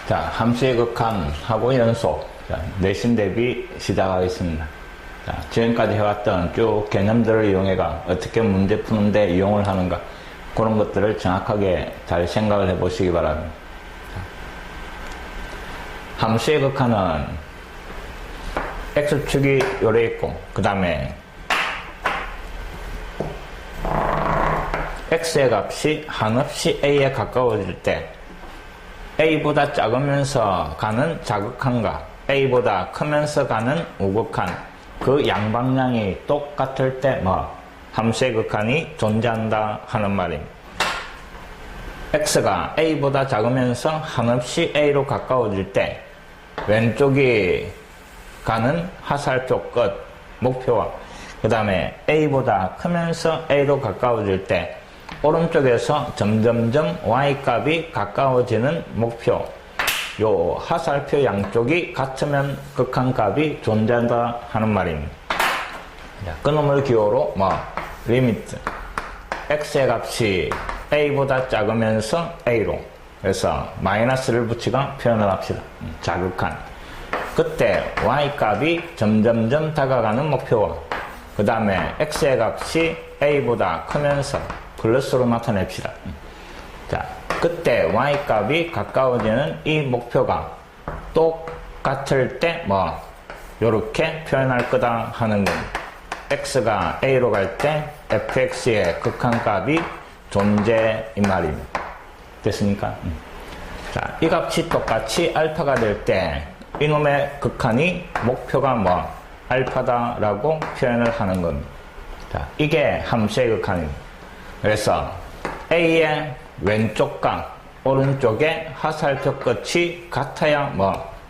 자, 함수의 극한하고 연속. 자, 내신 대비 시작하겠습니다. 자, 지금까지 해왔던 쭉 개념들을 이용해가 어떻게 문제 푸는데 이용을 하는가. 그런 것들을 정확하게 잘 생각을 해 보시기 바랍니다. 자, 함수의 극한은 x축이 요래 있고, 그 다음에 x의 값이 한없이 a에 가까워질 때 a보다 작으면서 가는 자극한과 a보다 크면서 가는 우극한 그 양방향이 똑같을 때 함수의 극한이 존재한다 하는 말입니다. x가 a보다 작으면서 한없이 a로 가까워질 때 왼쪽이 가는 화살표 끝 목표와 그 다음에 a보다 크면서 a로 가까워질 때 오른쪽에서 점점점 y값이 가까워지는 목표, 요 화살표 양쪽이 같으면 극한값이 존재한다 하는 말입니다. 그놈을 기호로 리미트 x의 값이 a보다 작으면서 a로, 그래서 마이너스를 붙이고 표현을 합시다. 자극한. 그때 y값이 점점점 다가가는 목표와 그 다음에 x의 값이 a보다 크면서 플러스로 나타냅시다. 자, 그때 y값이 가까워지는 이 목표가 똑같을 때 요렇게 표현할 거다 하는 겁니다. x가 a로 갈 때 fx의 극한값이 존재 이 말입니다. 됐습니까? 자, 이 값이 똑같이 알파가 될 때 이놈의 극한이 목표가 알파다라고 표현을 하는 겁니다. 자, 이게 함수의 극한입니다. 그래서 a의 왼쪽과 오른쪽의 화살표 끝이 같아야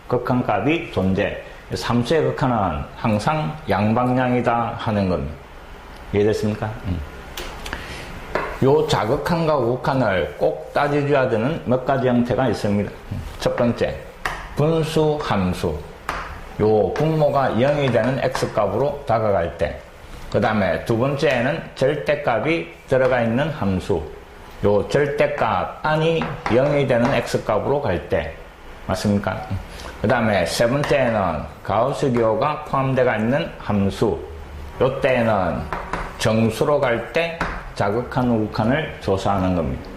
극한값이 존재. 함수의 극한은 항상 양방향이다 하는 겁니다. 이해됐습니까? 요 자극한과 우극한을 꼭 따져줘야 되는 몇 가지 형태가 있습니다. 첫 번째, 분수 함수. 요 분모가 0이 되는 x값으로 다가갈 때. 그 다음에 두 번째에는 절대값이 들어가 있는 함수. 요 절대값 안이 0이 되는 x값으로 갈 때. 맞습니까? 그 다음에 세 번째에는 가우스 기호가 포함되어 있는 함수. 요 때에는 정수로 갈 때 자극한 우극한을 조사하는 겁니다.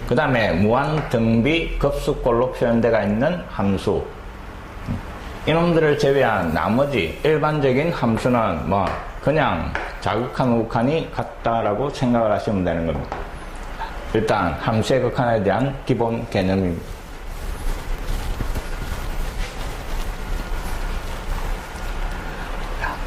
그 다음에 무한 등비 급수꼴로 표현되어 있는 함수. 이놈들을 제외한 나머지 일반적인 함수는 그냥 자극한 우극한이 같다라고 생각을 하시면 되는 겁니다. 일단 함수의 극한에 대한 기본 개념입니다.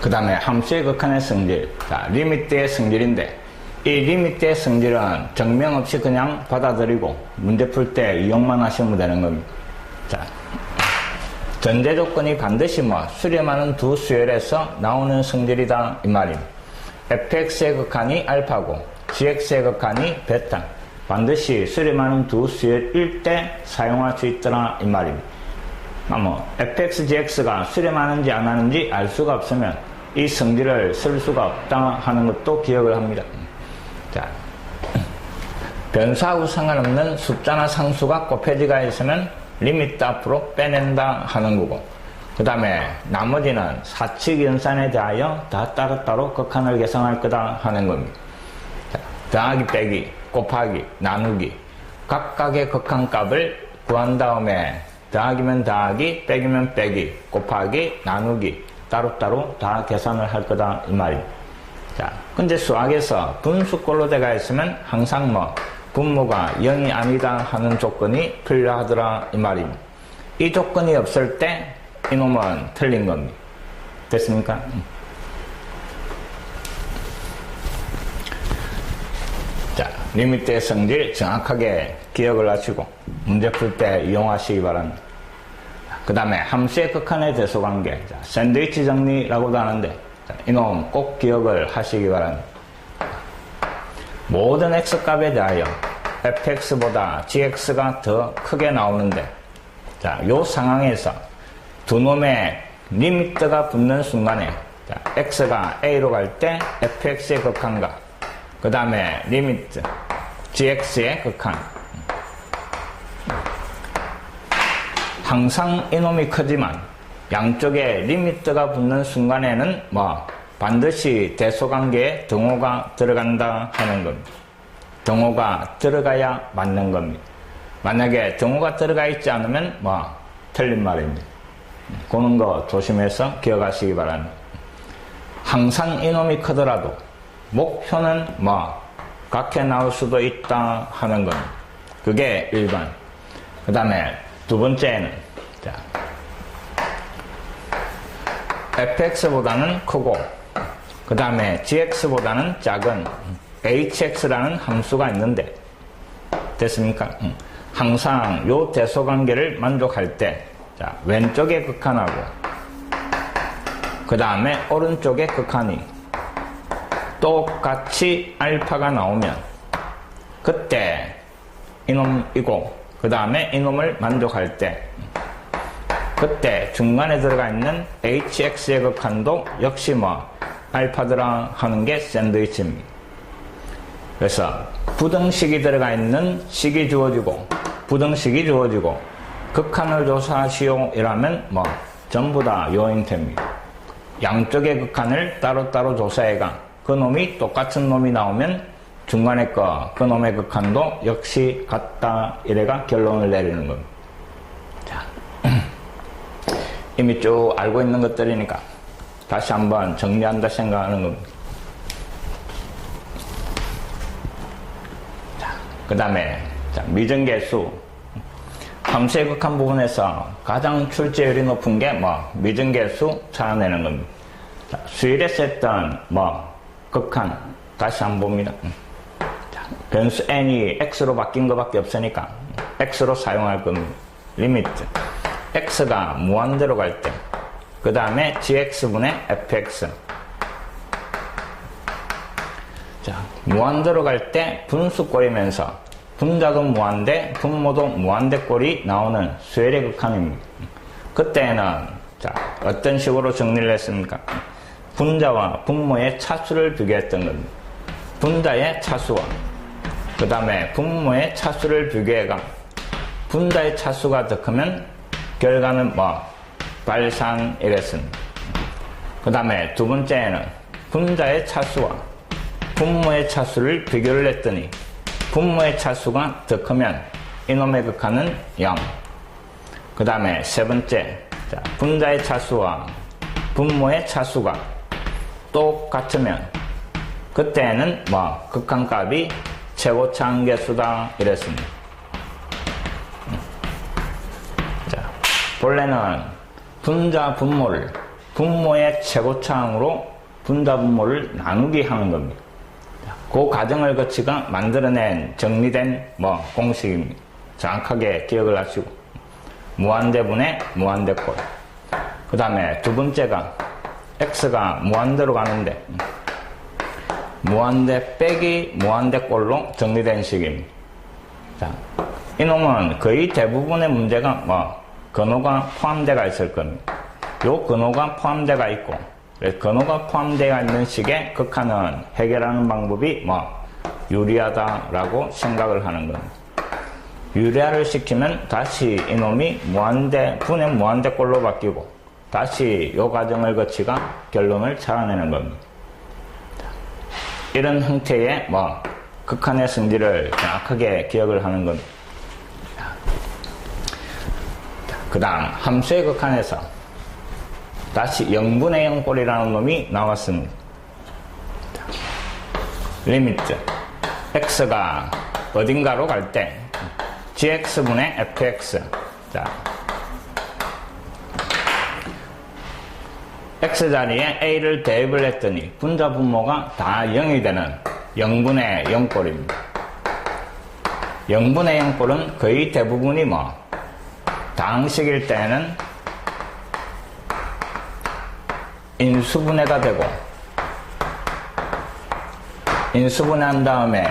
그 다음에 함수의 극한의 성질. 자, 리미트의 성질인데 이 리미트의 성질은 증명 없이 그냥 받아들이고 문제 풀 때 이용만 하시면 되는 겁니다. 자, 전제 조건이 반드시 수렴하는 두 수열에서 나오는 성질이다 이 말입니다. fx의 극한이 알파고 gx의 극한이 베타. 반드시 수렴하는 두 수열일 때 사용할 수 있더라 이 말입니다. fx, gx가 수렴하는지 안 하는지 알 수가 없으면 이 성질을 쓸 수가 없다 하는 것도 기억을 합니다. 자, 변수하고 상관없는 숫자나 상수가 곱해지가 있으면 리미트 앞으로 빼낸다 하는 거고, 그 다음에 나머지는 사칙 연산에 대하여 다 따로따로 극한을 계산할 거다 하는 겁니다. 자, 더하기 빼기, 곱하기, 나누기 각각의 극한값을 구한 다음에 더하기면 더하기, 빼기면 빼기, 곱하기, 나누기 따로따로 다 계산을 할 거다 이 말입니다. 자, 근데 수학에서 분수꼴로 돼가 있으면 항상 분모가 0이 아니다 하는 조건이 필요하더라 이 말입니다. 이 조건이 없을 때 이놈은 틀린 겁니다. 됐습니까? 자, 리미트의 성질 정확하게 기억을 하시고 문제 풀 때 이용하시기 바랍니다. 그 다음에 함수의 극한의 대소관계, 샌드위치 정리라고도 하는데 이놈 꼭 기억을 하시기 바랍니다. 모든 x값에 대하여 fx보다 gx가 더 크게 나오는데, 자, 요 상황에서 두 놈의 리미트가 붙는 순간에 x가 a로 갈 때 fx의 극한과 그 다음에 리미트 gx의 극한, 항상 이놈이 크지만 양쪽에 리미트가 붙는 순간에는 반드시 대소관계에 등호가 들어간다 하는 겁니다. 등호가 들어가야 맞는 겁니다. 만약에 등호가 들어가 있지 않으면 틀린 말입니다. 그런 거 조심해서 기억하시기 바랍니다. 항상 이놈이 크더라도 목표는 각해 나올 수도 있다 하는 겁니다. 그게 1번. 그 다음에 두 번째는 fx보다는 크고 그 다음에 gx보다는 작은 hx라는 함수가 있는데 됐습니까? 항상 요 대소관계를 만족할 때 왼쪽의 극한하고 그 다음에 오른쪽의 극한이 똑같이 알파가 나오면 그때 이놈이고 그 다음에 이놈을 만족할 때 그때 중간에 들어가 있는 hx의 극한도 역시 알파더라 하는 게 샌드위치입니다. 그래서 부등식이 들어가 있는 식이 주어지고 부등식이 주어지고 극한을 조사하시오 이라면 전부 다 요인태입니다. 양쪽의 극한을 따로따로 조사해가 그 놈이 똑같은 놈이 나오면 중간에 그 놈의 극한도 역시 같다 이래가 결론을 내리는 겁니다. 자, 이미 쭉 알고 있는 것들이니까 다시 한번 정리한다 생각하는 겁니다. 그 다음에 미정계수 함수의 극한 부분에서 가장 출제율이 높은 게 미정계수 찾아내는 겁니다. 자, 수일에서 했던 극한 다시 한번 봅니다. 변수 n이 x로 바뀐 것밖에 없으니까 x로 사용할 겁니다. 리미트 x가 무한대로 갈 때 그 다음에 gx분의 fx 무한대로 갈 때 분수꼴이면서 분자도 무한대 분모도 무한대 꼴이 나오는 수열의 극한입니다. 그때는 어떤 식으로 정리를 했습니까? 분자와 분모의 차수를 비교했던 겁니다. 분자의 차수와 그 다음에 분모의 차수를 비교해가 분자의 차수가 더 크면 결과는 발산 이랬습니다. 그 다음에 두 번째는 분자의 차수와 분모의 차수를 비교를 했더니 분모의 차수가 더 크면 이놈의 극한은 0. 그 다음에 세 번째 분자의 차수와 분모의 차수가 똑같으면 그때는 극한값이 최고차항계수다 이랬습니다. 본래는 분자 분모를 분모의 최고차항으로 분자 분모를 나누기 하는 겁니다. 그 과정을 거치가 만들어낸 정리된 공식입니다. 정확하게 기억을 하시고 무한대분의 무한대꼴 그 다음에 두 번째가 x가 무한대로 가는데 무한대 빼기 무한대꼴로 정리된 식입니다. 자, 이놈은 거의 대부분의 문제가 근호가 포함되어 있을 겁니다. 요 근호가 포함되어 있고 근호가 포함되어 있는 식의 극한은 해결하는 방법이 유리하다라고 생각을 하는 겁니다. 유리화를 시키면 다시 이놈이 무한대 분의 무한대꼴로 바뀌고 다시 요 과정을 거치가 결론을 찾아내는 겁니다. 이런 형태의 극한의 성질을 정확하게 기억을 하는 겁니다. 그 다음 함수의 극한에서 다시 0분의 0꼴이라는 놈이 나왔습니다. 리미트 x가 어딘가로 갈 때 gx분의 fx x 자리에 a를 대입을 했더니 분자 분모가 다 0이 되는 0분의 0꼴입니다. 0분의 0꼴은 거의 대부분이 다항식일 때는 인수분해가 되고 인수분해한 다음에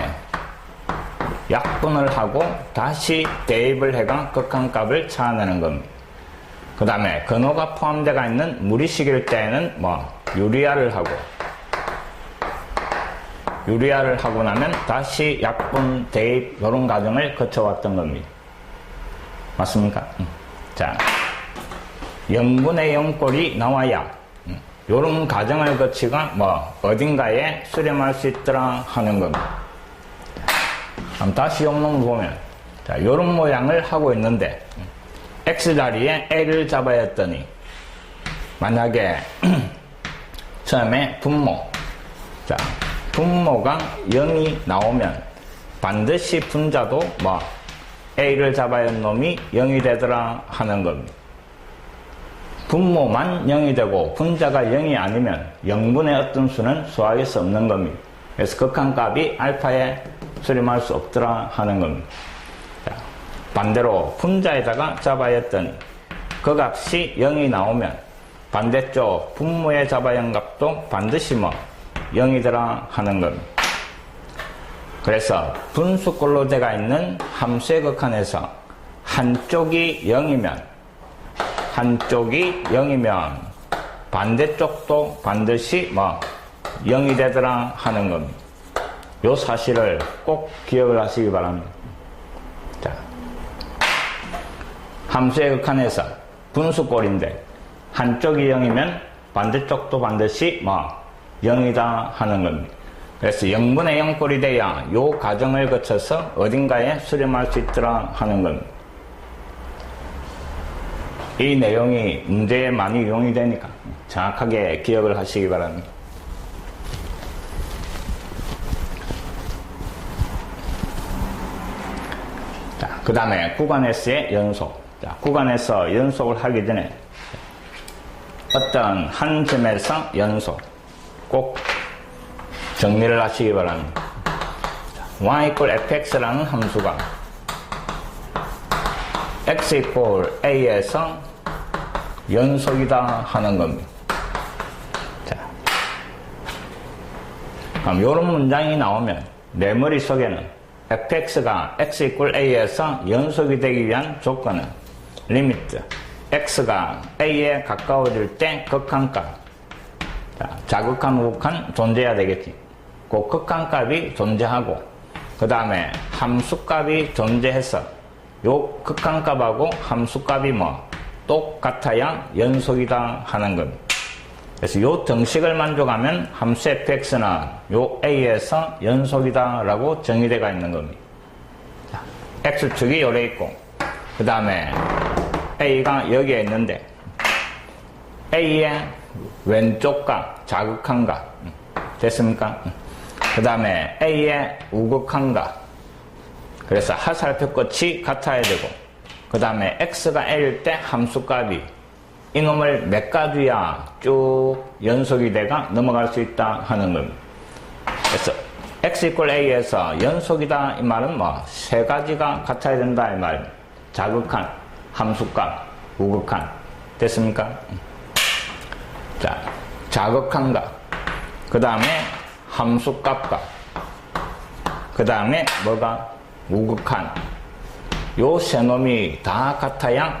약분을 하고 다시 대입을 해가 극한값을 찾아내는 겁니다. 그 다음에 근호가 포함되어 있는 무리식일 때에는 유리화를 하고 나면 다시 약분, 대입 이런 과정을 거쳐왔던 겁니다. 맞습니까? 자, 0분의 0꼴이 나와야 요런 과정을 거치가 어딘가에 수렴할 수 있더라 하는 겁니다. 그럼 다시 용론을 보면, 자, 요런 모양을 하고 있는데, X자리에 A를 잡아야 했더니, 만약에, 처음에 분모, 자, 분모가 0이 나오면, 반드시 분자도 A를 잡아야 한 놈이 0이 되더라 하는 겁니다. 분모만 0이 되고 분자가 0이 아니면 0분의 어떤 수는 수학할 수 없는 겁니다. 그래서 극한값이 알파에 수렴할 수 없더라 하는 겁니다. 자, 반대로 분자에다가 잡아야 했더니 그 값이 0이 나오면 반대쪽 분모에 잡아야 한 값도 반드시 0이더라 하는 겁니다. 그래서 분수꼴로 되어 있는 함수의 극한에서 한쪽이 0이면 반대쪽도 반드시 0이 되더라 하는 겁니다. 요 사실을 꼭 기억을 하시기 바랍니다. 자, 함수의 극한에서 분수꼴인데 한쪽이 0이면 반대쪽도 반드시 0이다 하는 겁니다. 그래서 0분의 0꼴이 돼야 요 과정을 거쳐서 어딘가에 수렴할 수 있더라 하는 겁니다. 이 내용이 문제에 많이 이용이 되니까 정확하게 기억을 하시기 바랍니다. 자, 그 다음에 구간에서의 연속. 자, 구간에서 연속을 하기 전에 어떤 한 점에서 연속 꼭 정리를 하시기 바랍니다. y = fx라는 함수가 x = a에서 연속이다 하는 겁니다. 자, 그럼 이런 문장이 나오면 내 머릿속에는 fx가 x = a에서 연속이 되기 위한 조건은 리미트 x가 a에 가까워질 때 극한값, 자, 자극한 우극한 존재해야 되겠지. 그 극한값이 존재하고 그 다음에 함수값이 존재해서 요 극한값하고 함수값이 똑같아야 연속이다 하는 겁니다. 그래서 요 등식을 만족하면 함수 fx는 요 a에서 연속이다 라고 정의되어 있는 겁니다. 자, x축이 요래 있고 그 다음에 a가 여기에 있는데 a의 왼쪽값 자극한 값 됐습니까? 그 다음에 a의 우극한 값, 그래서 하살표 끝이 같아야 되고 그 다음에 x가 a일 때 함수값이 이놈을 몇 가지야 쭉 연속이 돼가 넘어갈 수 있다 하는 겁니다. 그래서 x = a에서 연속이다 이 말은 세 가지가 같아야 된다 이 말입니다. 자극한, 함수값, 우극한 됐습니까? 자, 자극한 값, 그 다음에 함수값과 그 다음에 우극한 요 세 놈이 다 같아야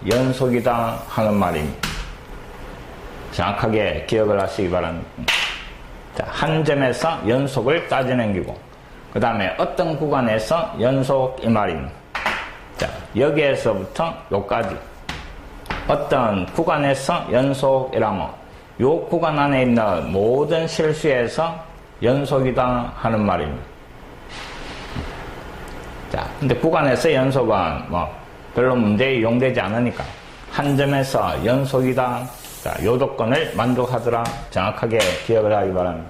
연속이다 하는 말입니다. 정확하게 기억을 하시기 바랍니다. 자, 한 점에서 연속을 따져넘기고 그 다음에 어떤 구간에서 연속 이 말입니다. 자, 여기에서부터 요까지 어떤 구간에서 연속이라면 요 구간 안에 있는 모든 실수에서 연속이다 하는 말입니다. 자, 근데 구간에서 연속은 별로 문제에 이용되지 않으니까 한 점에서 연속이다. 자, 요 조건을 만족하더라. 정확하게 기억을 하기 바랍니다.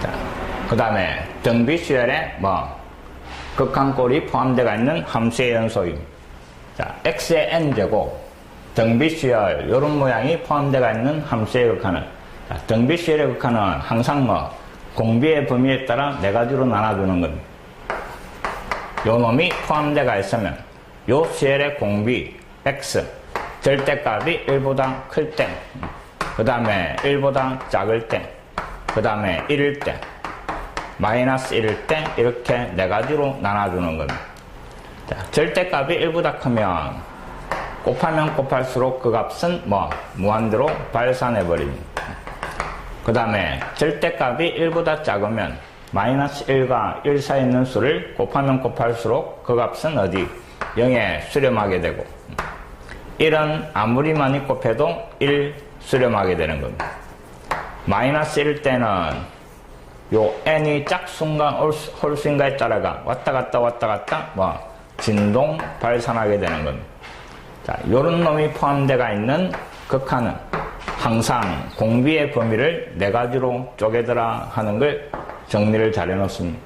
자, 그 다음에 등비수열에 극한꼴이 포함되어 있는 함수의 연속입니다. 자, x의 n제곱 등비수열 이런 모양이 포함되어 있는 함수의 극한은, 자, 등비수열의 극한은 항상 공비의 범위에 따라 네 가지로 나눠주는 겁니다. 요 놈이 포함되어 있으면 요 수열의 공비 x 절대값이 1보다 클 때, 그 다음에 1보다 작을 때, 그 다음에 1일 때, 마이너스 1일 때 이렇게 네 가지로 나눠주는 겁니다. 자, 절대값이 1보다 크면 곱하면 곱할수록 그 값은 무한대로 발산해버립니다. 그 다음에 절대값이 1보다 작으면 마이너스 1과 1 사이에 있는 수를 곱하면 곱할수록 그 값은 어디? 0에 수렴하게 되고 1은 아무리 많이 곱해도 1 수렴하게 되는 겁니다. 마이너스 1 때는 요 n이 짝수인가 홀수인가에 따라가 왔다 갔다 진동 발산하게 되는 겁니다. 자, 요런 놈이 포함되어 있는 극한은 항상 공비의 범위를 4가지로 쪼개더라 하는 걸 정리를 잘 해놓습니다.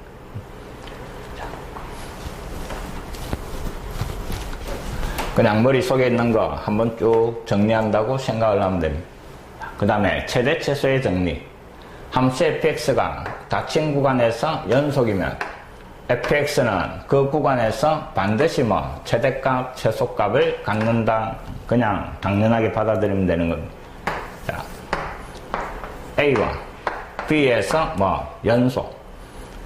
그냥 머릿속에 있는 거 한번 쭉 정리한다고 생각을 하면 됩니다. 그 다음에 최대 최소의 정리. 함수 fx가 닫힌 구간에서 연속이면 fx는 그 구간에서 반드시 최대값, 최소값을 갖는다. 그냥 당연하게 받아들이면 되는 겁니다. 자, a와 b에서 연속.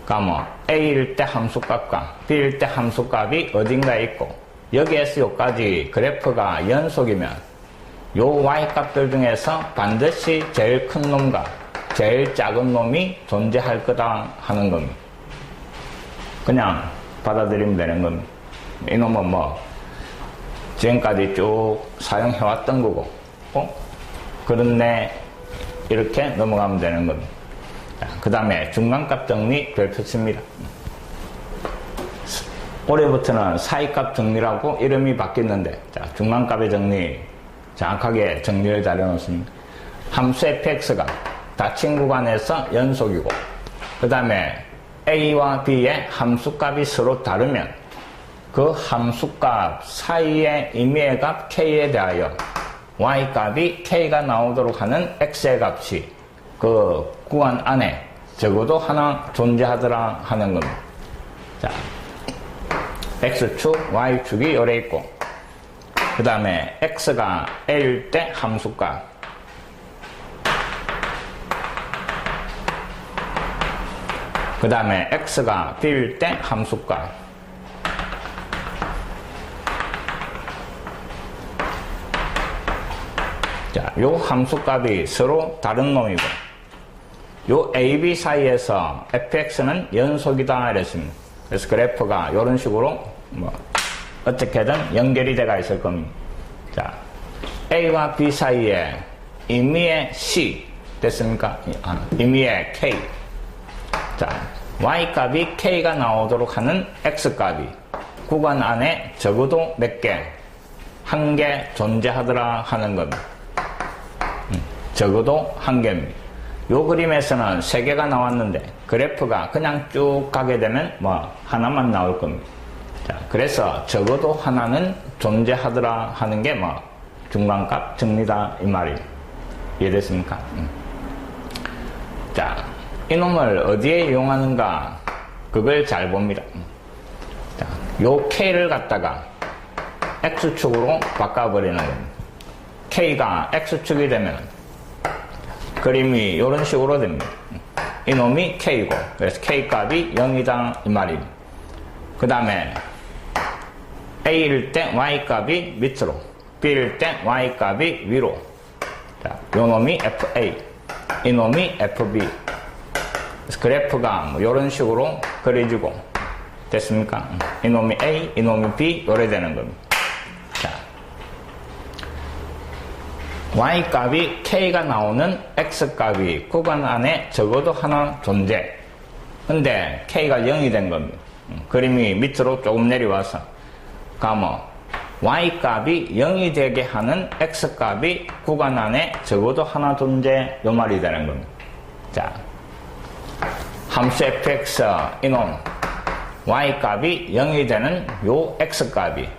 그러니까 a일 때 함수값과 b일 때 함수값이 어딘가에 있고 여기에서 여기까지 그래프가 연속이면 요 y값들 중에서 반드시 제일 큰 놈과 제일 작은 놈이 존재할 거다 하는 겁니다. 그냥 받아들이면 되는 겁니다. 이놈은 지금까지 쭉 사용해왔던 거고 그런데 이렇게 넘어가면 되는 겁니다. 그 다음에 중간값 정리 별표치입니다. 올해부터는 사이값 정리라고 이름이 바뀌었는데 중간값의 정리 정확하게 정리를 잘 해놓습니다. 함수 fx가 닫힌 구간에서 연속이고 그 다음에 a와 b의 함수값이 서로 다르면 그 함수값 사이의 임의의 값 k에 대하여 y값이 k가 나오도록 하는 x의 값이 그 구간 안에 적어도 하나 존재하더라 하는 겁니다. 자, x축, y축이 요래 있고 그 다음에 x가 a일 때 함수값 그 다음에 x가 b일 때 함수값 자, 요 함수값이 서로 다른 놈이고 요 a, b 사이에서 fx는 연속이다 이랬습니다. 그래서 그래프가 이런 식으로 어떻게든 연결이 돼가 있을 겁니다. 자, a와 b 사이에 임의의 c 됐습니까? 임의의 k 자, y값이 k가 나오도록 하는 x값이 구간 안에 적어도 몇 개? 한 개 존재하더라 하는 겁니다. 적어도 한 개입니다. 요 그림에서는 3개가 나왔는데 그래프가 그냥 쭉 가게 되면 하나만 나올 겁니다. 자, 그래서 적어도 하나는 존재하더라 하는 게 중간값 정리다 이 말이에요. 이해됐습니까? 자, 이놈을 어디에 이용하는가 그걸 잘 봅니다. 자, 요 k를 갖다가 x축으로 바꿔버리는 겁니다. k가 x축이 되면 그림이 이런 식으로 됩니다. 이놈이 k고 그래서 k값이 0이다 이 말입니다. 그 다음에 a일 때 y값이 밑으로 b일 때 y값이 위로 자, 요놈이 fa 이놈이 fb 그래서 그래프가 이런 식으로 그려지고 됐습니까? 이놈이 a 이놈이 b 요래 되는 겁니다. 자, y값이 k가 나오는 x값이 구간 안에 적어도 하나 존재. 근데 k가 0이 된 겁니다. 그림이 밑으로 조금 내려와서 가면 y값이 0이 되게 하는 x값이 구간 안에 적어도 하나 존재 요 말이 되는 겁니다. 자, 함수 fx 이놈 y값이 0이 되는 요 x값이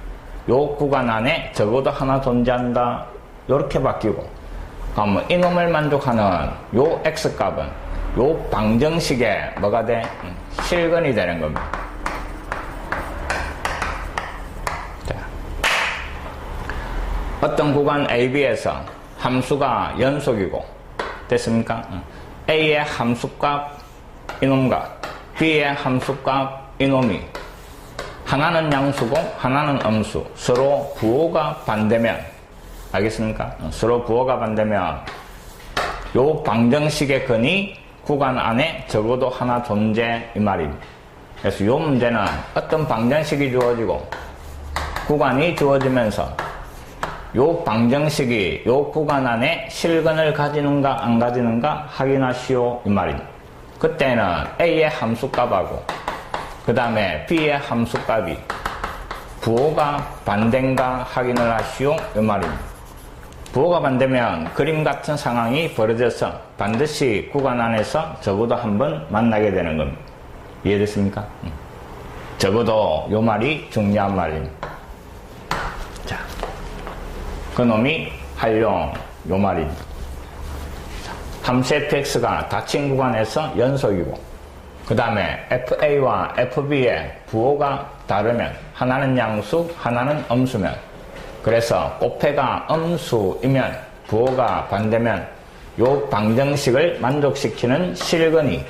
요 구간 안에 적어도 하나 존재한다 요렇게 바뀌고 그러면 이놈을 만족하는 요 x값은 요 방정식에 뭐가 돼? 실근이 되는 겁니다. 자, 어떤 구간 AB에서 함수가 연속이고 됐습니까? A의 함수값 이놈과 B의 함수값 이놈이 하나는 양수고 하나는 음수 서로 부호가 반대면 알겠습니까? 서로 부호가 반대면 요 방정식의 근이 구간 안에 적어도 하나 존재 이 말입니다. 그래서 이 문제는 어떤 방정식이 주어지고 구간이 주어지면서 이 방정식이 이 구간 안에 실근을 가지는가 안 가지는가 확인하시오 이 말입니다. 그때는 A의 함수값하고 그 다음에 B의 함수값이 부호가 반대인가 확인을 하시오 이 말입니다. 부호가 반대면 그림 같은 상황이 벌어져서 반드시 구간 안에서 적어도 한 번 만나게 되는 겁니다. 이해됐습니까? 적어도 요 말이 중요한 말입니다. 자, 그놈이 활용 요 말입니다. 자, 함수 fx가 닫힌 구간에서 연속이고 그 다음에 fa와 fb의 부호가 다르면 하나는 양수 하나는 음수면 그래서 곱해가 음수이면 부호가 반대면 요 방정식을 만족시키는 실근이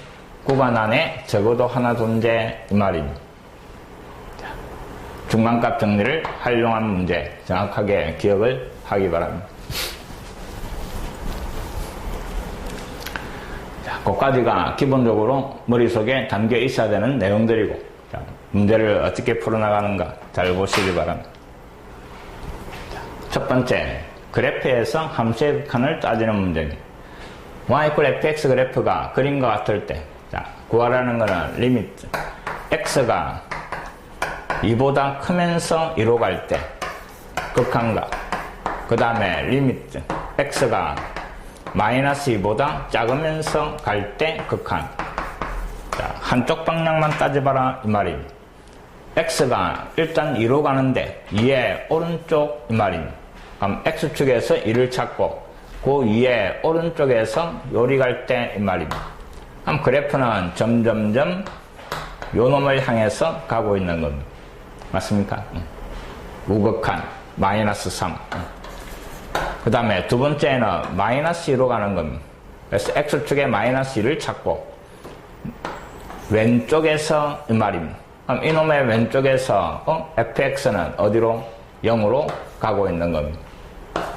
구간 안에 적어도 하나 존재 이 말입니다. 자, 중간값 정리를 활용한 문제 정확하게 기억을 하기 바랍니다. 자, 그까지가 기본적으로 머릿속에 담겨 있어야 되는 내용들이고 자, 문제를 어떻게 풀어나가는가 잘 보시기 바랍니다. 첫 번째, 그래프에서 함수의 극한을 따지는 문제입니다. y=fx 그래프가 그림과 같을 때, 자, 구하라는 것은 리미트. x가 2보다 크면서 2로 갈 때, 극한과, 그 다음에 리미트. x가 -2보다 작으면서 갈 때 극한. 자, 한쪽 방향만 따져봐라, 이 말입니다. x가 일단 2로 가는데, 2의 오른쪽, 이 말입니다. 그럼 x축에서 2를 찾고 그 위에 오른쪽에서 요리 갈 때 이 말입니다. 그럼 그래프는 점점점 요 놈을 향해서 가고 있는 겁니다. 맞습니까? 우극한 -3. 그 다음에 두 번째는 -2로 가는 겁니다. 그래서 x축에 -2를 찾고 왼쪽에서 이 말입니다. 그럼 이놈의 왼쪽에서 fx는 어디로? 0으로 가고 있는 겁니다.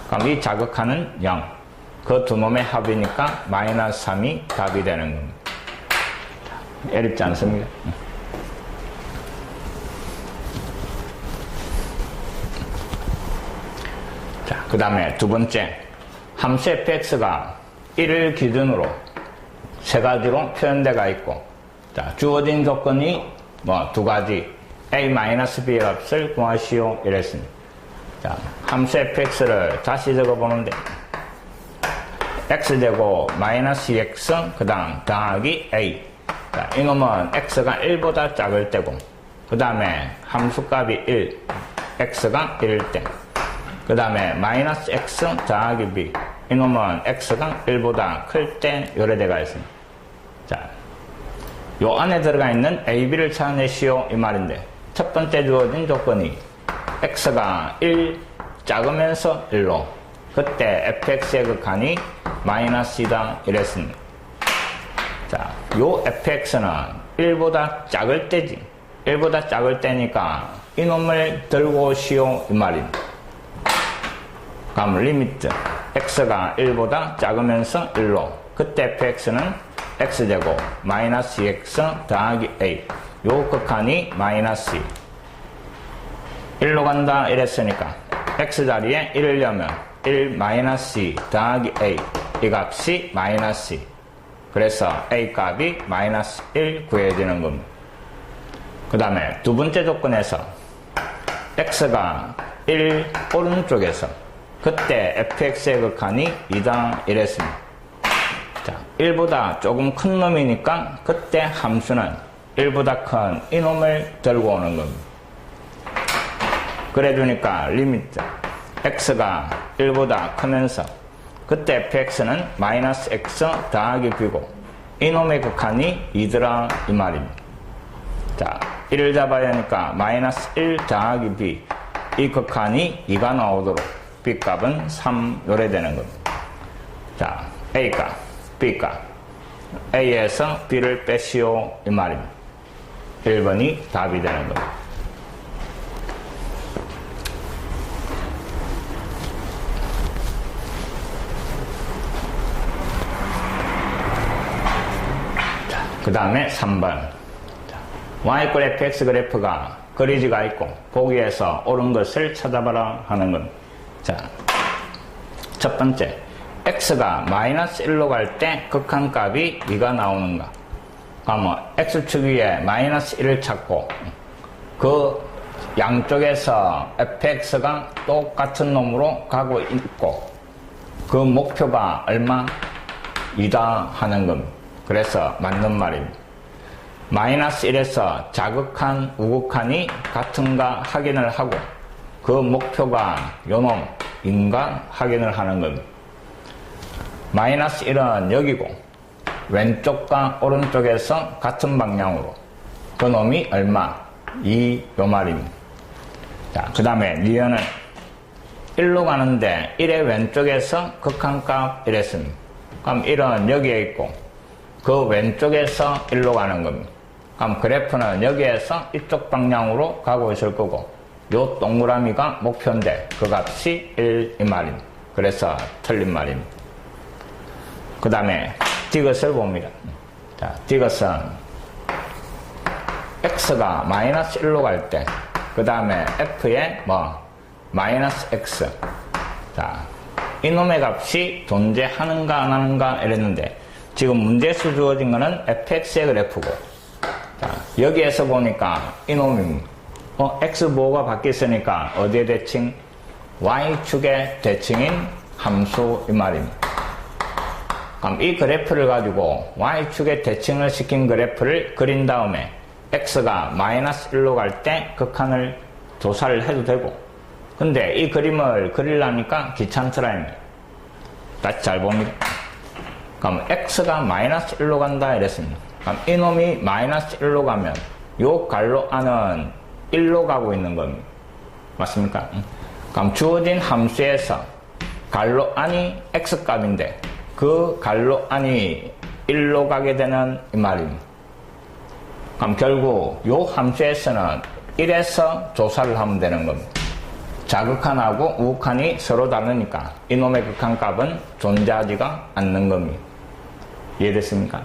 그럼 이 자극하는 0. 그 두 놈의 합이니까 -3이 답이 되는 겁니다. 어렵지 않습니다. 자, 그 다음에 두 번째. 함수 fx가 1을 기준으로 세 가지로 표현되어 있고, 자, 주어진 조건이 두 가지. a-b의 값을 구하시오. 이랬습니다. 자, 함수 fx를 다시 적어보는데 x제곱 -2x 그 다음 더하기 a. 자, 이놈은 x가 1보다 작을 때고 그 다음에 함수값이 1 x가 1일 때 그 다음에 -x 더하기 b. 이놈은 x가 1보다 클 때 요래돼가 있습니다. 자, 요 안에 들어가 있는 a, b를 찾아내시오 이 말인데 첫 번째 주어진 조건이 x가 1 작으면서 1로 그때 fx의 극한이 -2다 이랬습니다. 자, 요 fx는 1보다 작을 때지. 1보다 작을 때니까 이놈을 들고 오시오 이 말입니다. 그럼 리미트 x가 1보다 작으면서 1로 그때 fx는 x제곱 -2x 더하기 a. 요 극한이 -2. 1로 간다 이랬으니까 x자리에 1을 넣으면 1-2 더하기 a 이 값이 -2. 그래서 a 값이 -1 구해지는 겁니다. 그 다음에 두 번째 조건에서 x가 1 오른쪽에서 그때 fx의 극한이 2다 이랬습니다. 자, 1보다 조금 큰 놈이니까 그때 함수는 1보다 큰 이놈을 들고 오는 겁니다. 그래 주니까 리미트 x가 1보다 크면서 그때 fx는 -x 더하기 b고 이놈의 극한이 2더라 이 말입니다. 자, 1을 잡아야 하니까 -1 더하기 b. 이 극한이 2가 나오도록 b 값은 3 요래되는 겁니다. 자, a 값, b 값. a에서 b를 빼시오 이 말입니다. 1번이 답이 되는 겁니다. 그 다음에 3번. y 그래프, x 그래프가 그리지가 있고 보기에서 옳은 것을 찾아봐라 하는 것. 자, 첫 번째. x가 마이너스 1로 갈 때 극한값이 2가 나오는가? 그러면 x축 위에 마이너스 1을 찾고 그 양쪽에서 fx가 똑같은 놈으로 가고 있고 그 목표가 얼마? 2다 하는 겁니다. 그래서 맞는 말입니다. 마이너스 1에서 자극한, 우극한이 같은가 확인을 하고 그 목표가 요놈인가 확인을 하는 겁니다. 마이너스 1은 여기고 왼쪽과 오른쪽에서 같은 방향으로 그 놈이 얼마? 2 요 말입니다. 자, 그 다음에 니은은 1로 가는데 1의 왼쪽에서 극한값 이랬습니다. 그럼 1은 여기에 있고 그 왼쪽에서 1로 가는 겁니다. 그럼 그래프는 여기에서 이쪽 방향으로 가고 있을 거고 요 동그라미가 목표인데 그 값이 1 이 말입니다. 그래서 틀린 말입니다. 그 다음에 디귿을 봅니다. 자, 디귿은 x가 마이너스 1로 갈 때 그 다음에 f에 마이너스 x. 자, 이놈의 값이 존재하는가 안 하는가 이랬는데 지금 문제에서 주어진 거는 fx의 그래프고 자, 여기에서 보니까 이놈입니다. x보호가 바뀌었으니까 어디에 대칭? y축의 대칭인 함수 이 말입니다. 그럼 이 그래프를 가지고 y축의 대칭을 시킨 그래프를 그린 다음에 x가 마이너스 1로 갈 때 극한을 조사를 해도 되고 근데 이 그림을 그리려니까 귀찮더라. 다시 잘 봅니다. 그럼 x가 마이너스 1로 간다 이랬습니다. 그럼 이놈이 마이너스 1로 가면 요 갈로 안은 1로 가고 있는 겁니다. 맞습니까? 그럼 주어진 함수에서 갈로 안이 x값인데 그 갈로 안이 1로 가게 되는 이 말입니다. 그럼 결국 요 함수에서는 1에서 조사를 하면 되는 겁니다. 자극한하고 우극한이 서로 다르니까 이놈의 극한값은 존재하지가 않는 겁니다. 이해됐습니까?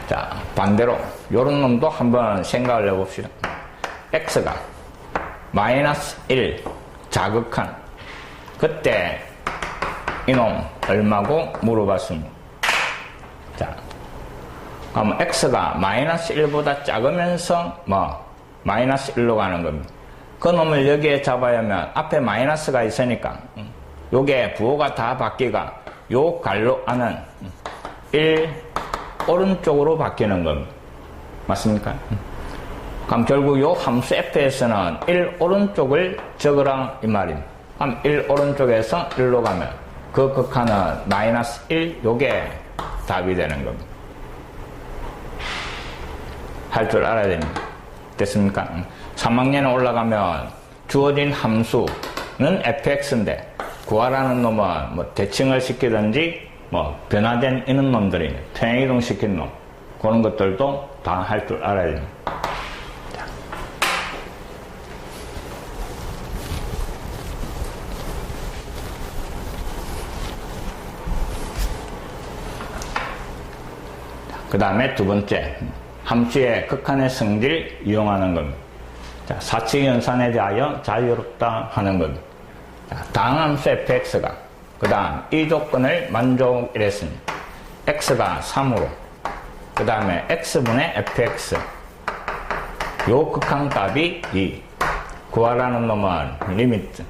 자, 반대로 요런 놈도 한번 생각을 해봅시다. x가 마이너스 1 자극한 그때 이놈 얼마고 물어봤습니다. 자, 그럼 x가 마이너스 1보다 작으면서 마이너스 1로 가는 겁니다. 그 놈을 여기에 잡아야 하면 앞에 마이너스가 있으니까 요게 부호가 다 바뀌가 요 갈로 안은 1 오른쪽으로 바뀌는 겁니다. 맞습니까? 그럼 결국 요 함수 f에서는 1 오른쪽을 적으라 이 말입니다. 그럼 1 오른쪽에서 1로 가면 그 극한은 마이너스 1 요게 답이 되는 겁니다. 할 줄 알아야 됩니다. 됐습니까? 3학년에 올라가면 주어진 함수는 fx인데 구하라는 놈은 대칭을 시키든지 변화된 이런 놈들이 평행이동 시킨 놈 그런 것들도 다 할 줄 알아야 됩니다. 자. 그 다음에 두 번째 함수의 극한의 성질을 이용하는 겁니다. 자, 사칙 연산에 대하여 자유롭다 하는 겁니다. 자, 다항함수 fx가 그 다음 이 조건을 만족이랬습니다. x가 3으로 그 다음에 x분의 fx 요 극한값이 2 구하라는 놈은 리미트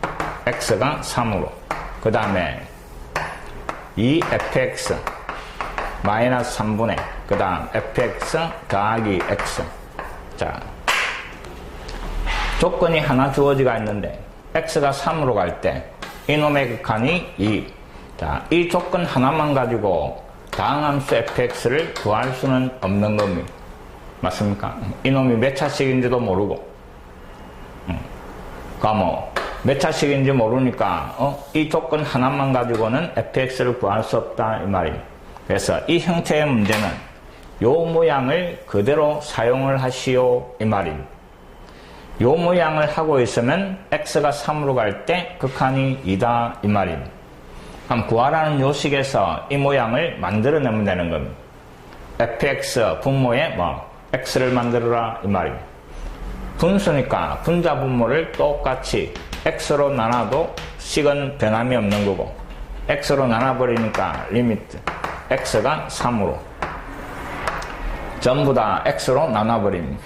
x가 3으로 그 다음에 2fx 마이너스 3분의 그 다음 fx 더하기 x. 자, 조건이 하나 주어지가 있는데 x가 3으로 갈 때 이놈의 극한이 2. 자, 이 조건 하나만 가지고 다항함수 fx를 구할 수는 없는 겁니다. 맞습니까? 이놈이 몇 차씩인지도 모르고 몇 차씩인지 모르니까 이 조건 하나만 가지고는 fx를 구할 수 없다 이 말입니다. 그래서 이 형태의 문제는 요 모양을 그대로 사용을 하시오 이 말입니다. 요 모양을 하고 있으면 x가 3으로 갈 때 극한이 2다 이 말입니다. 그럼 구하라는 요식에서 이 모양을 만들어내면 되는 겁니다. fx 분모에 x를 만들어라 이 말입니다. 분수니까 분자 분모를 똑같이 x로 나눠도 식은 변함이 없는 거고, x로 나눠버리니까 리미트 x가 3으로 전부 다 x로 나눠버립니다.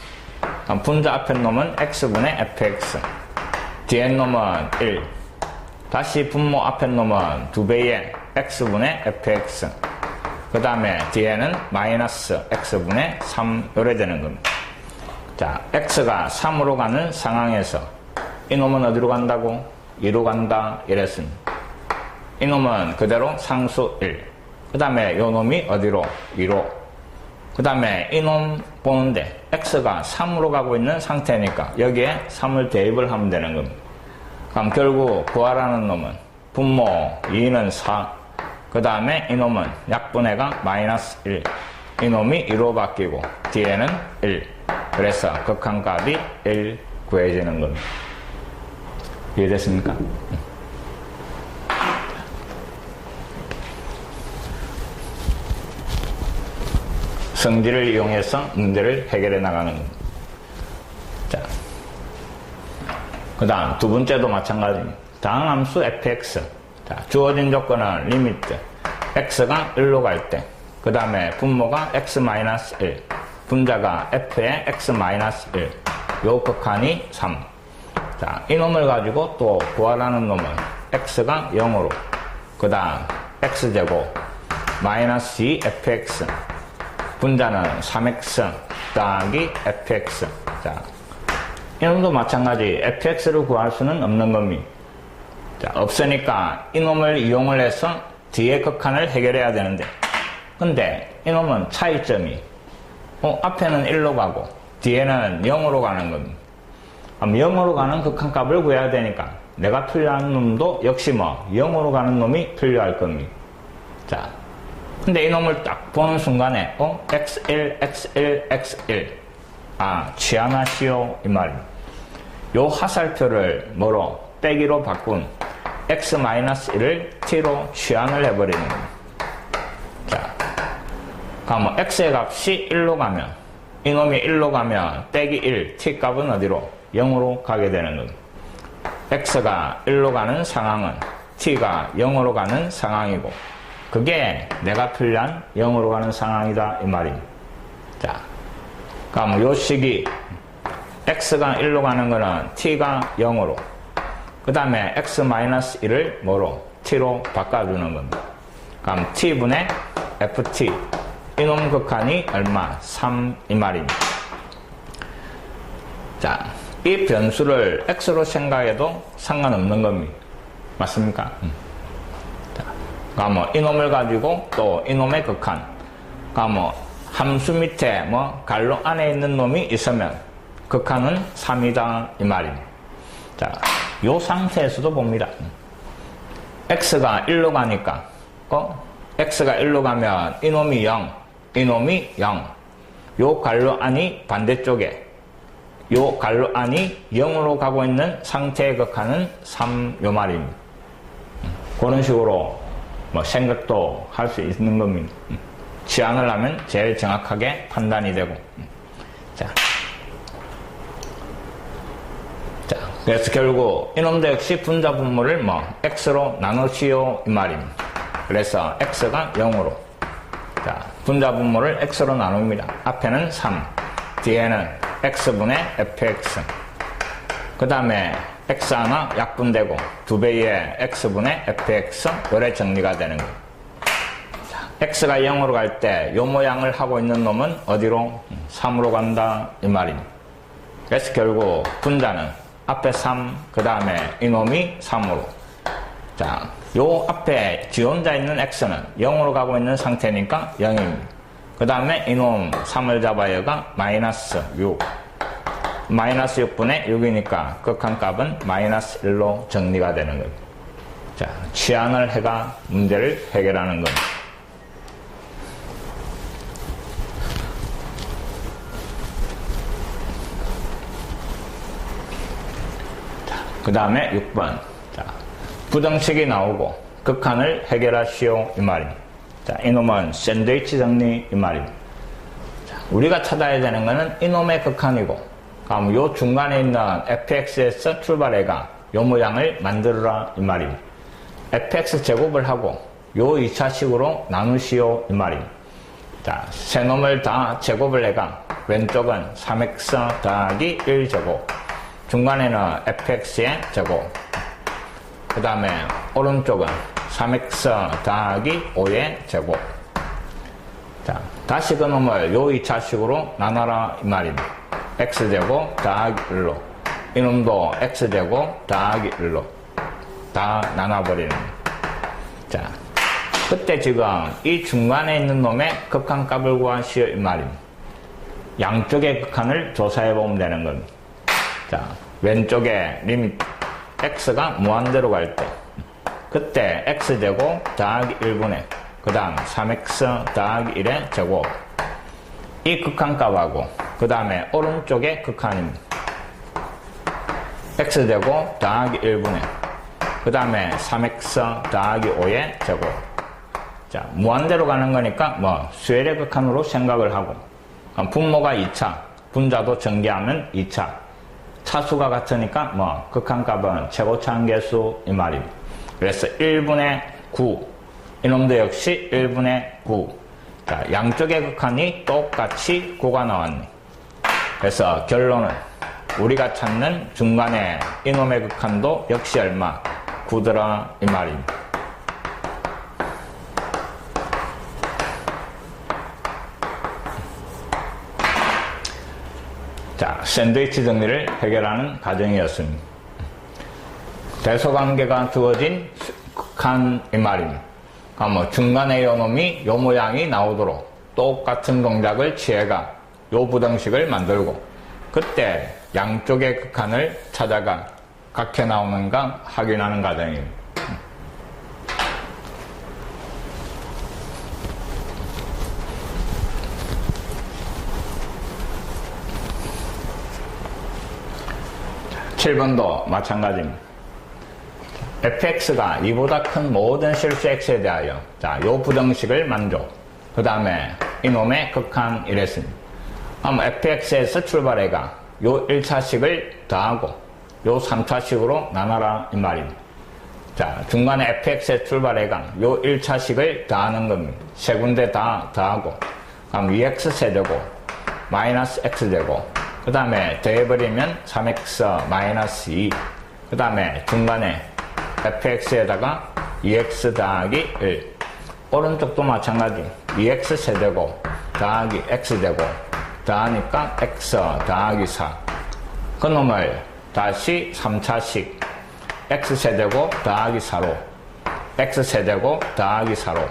그럼 분자 앞에 놈은 x분의 fx, 뒤에 놈은 1, 다시 분모 앞에 놈은 2배의 x분의 fx, 그 다음에 뒤에는 마이너스 x분의 3 요래 되는 겁니다. 자, x가 3으로 가는 상황에서 이놈은 어디로 간다고? 2로 간다 이랬습니다. 이놈은 그대로 상수 1, 그 다음에 요놈이 어디로? 2로, 그 다음에 이놈 보는데 x가 3으로 가고 있는 상태니까 여기에 3을 대입을 하면 되는 겁니다. 그럼 결국 구하라는 놈은 분모 2는 4, 그 다음에 이놈은 약분해가 마이너스 1, 이놈이 2로 바뀌고 뒤에는 1, 그래서 극한값이 1 구해지는 겁니다. 이해됐습니까? 성질을 이용해서 문제를 해결해 나가는 겁니다. 자, 그 다음 두 번째도 마찬가지입니다. 다음 함수 fx. 자, 주어진 조건은 리미트 x가 1로 갈 때, 그 다음에 분모가 x-1, 분자가 f의 x-1, 요 극한이 3. 자, 이놈을 가지고 또 구하라는 놈은 x가 0으로, 그 다음 x제곱 마이너스 2fx, 분자는 3x 더하기 fx. 자, 이놈도 마찬가지 fx를 구할 수는 없는 겁니다. 자, 없으니까 이놈을 이용을 해서 뒤에 극한을 해결해야 되는데, 근데 이놈은 차이점이 앞에는 1로 가고 뒤에는 0으로 가는 겁니다. 그럼 0으로 가는 극한값을 구해야 되니까 내가 필요한 놈도 역시 0으로 가는 놈이 필요할 겁니다. 자, 근데 이놈을 딱 보는 순간에 x1, x1, x1 취하나시오 이 말입니다. 요 하살표를 뭐로? 빼기로 바꾼 x-1을 t로 취한을 해버리는 겁니다. 자, 그럼 x의 값이 1로 가면, 이놈이 1로 가면 빼기 1, t 값은 어디로? 0으로 가게 되는 겁니다. x가 1로 가는 상황은 t가 0으로 가는 상황이고, 그게 내가 필요한 0으로 가는 상황이다 이 말입니다. 자, 그럼 요 식이 x가 1로 가는 거는 t가 0으로, 그 다음에 x-1을 뭐로? t로 바꿔주는 겁니다. 그럼 t분의 ft, 이놈 극한이 얼마? 3 이 말입니다. 자, 이 변수를 x로 생각해도 상관없는 겁니다. 맞습니까? 자, 그럼 이놈을 가지고 또 이놈의 극한, 그럼 함수 밑에 갈로 안에 있는 놈이 있으면 극한은 3이다 이 말입니다. 자, 요 상태에서도 봅니다. x가 1로 가니까 x가 1로 가면 이놈이 0, 이놈이 0, 요 갈로 안이 반대쪽에, 요 갈로 안이 0으로 가고 있는 상태의 극한은 3 요 말입니다. 그런 식으로 생각도 할 수 있는 겁니다. 치환을 하면 제일 정확하게 판단이 되고. 자, 그래서 결국 이놈도 역시 분자 분모를 x로 나누시오 이 말입니다. 그래서 x가 0으로, 자, 분자 분모를 x로 나눕니다. 앞에는 3, 뒤에는 x분의 fx, 그 다음에 x 하나 약분되고 2배의 x분의 fx, 요래 정리가 되는 거예요. 자, x가 0으로 갈 때 요 모양을 하고 있는 놈은 어디로? 3으로 간다 이 말입니다. 그래서 결국 분자는 앞에 3, 그 다음에 이놈이 3으로. 자, 요 앞에 지 혼자 있는 x는 0으로 가고 있는 상태니까 0입니다. 그 다음에 이놈 3을 잡아여가 마이너스 6. 마이너스 6분의 6이니까 극한값은 마이너스 1로 정리가 되는 겁니다. 자, 치환을 해가 문제를 해결하는 겁니다. 그 다음에 6번. 자, 부등식이 나오고 극한을 해결하시오 이 말입니다. 자, 이놈은 샌드위치 정리 이 말입니다. 우리가 찾아야 되는 것은 이놈의 극한이고, 그럼 요 중간에 있는 fx에서 출발해가 요 모양을 만들어라 이 말입니다. fx 제곱을 하고 요 2차식으로 나누시오 이 말입니다. 자, 세 놈을 다 제곱을 해가 왼쪽은 3x 더하기 1제곱, 중간에는 fx의 제곱, 그 다음에 오른쪽은 3x 더하기 5의 제곱. 자, 다시 그 놈을 요 2차식으로 나눠라 이 말입니다. x제곱 더하기 1로, 이놈도 x제곱 더하기 1로 다 나눠버리는 거예요. 자, 그때 지금 이 중간에 있는 놈의 극한값을 구하시오 이 말입니다. 양쪽의 극한을 조사해 보면 되는 겁니다. 자, 왼쪽에 리밋 x가 무한대로 갈 때, 그때 x제곱 더하기 1분의 그 다음 3x 더하기 1의 제곱, 이 극한값하고 그 다음에 오른쪽의 극한입니다. x제곱 더하기 1분의 그 다음에 3x 더하기 5의 제곱. 자, 무한대로 가는 거니까 뭐 수열의 극한으로 생각을 하고, 분모가 2차, 분자도 전개하면 2차, 차수가 같으니까 뭐 극한값은 최고차 한계수 이 말입니다. 그래서 1분의 9, 이놈도 역시 1분의 9. 자, 양쪽의 극한이 똑같이 9가 나왔네. 그래서 결론은 우리가 찾는 중간에 이놈의 극한도 역시 얼마? 9더라 이 말입니다. 자, 샌드위치 정리를 해결하는 과정이었습니다. 대소관계가 주어진 극한 이 말입니다. 뭐 중간에 요 놈이 요 모양이 나오도록 똑같은 동작을 취해가 요 부등식을 만들고, 그때 양쪽의 극한을 찾아가 각해 나오는가 확인하는 과정입니다. 7번도 마찬가지입니다. fx가 2보다 큰 모든 실수 x에 대하여 자, 요 부등식을 만족, 그 다음에 이놈의 극한 이랬습니다. 그럼 fx에서 출발해가 요 1차식을 더하고 요 3차식으로 나눠라 이 말입니다. 자, 중간에 fx에 출발해가 요 1차식을 더하는 겁니다. 세 군데 다 더하고, 그럼 2x 세제곱 마이너스 x제곱, 그 다음에 더해버리면 3x 마이너스 2, 그 다음에 중간에 fx에다가 2x 더하기 1, 오른쪽도 마찬가지 2x 세제곱 더하기 x제곱 더하니까 x 더하기 4, 그 놈을 다시 3차식 x 세제곱 더하기 4로, x 세제곱 더하기 4로,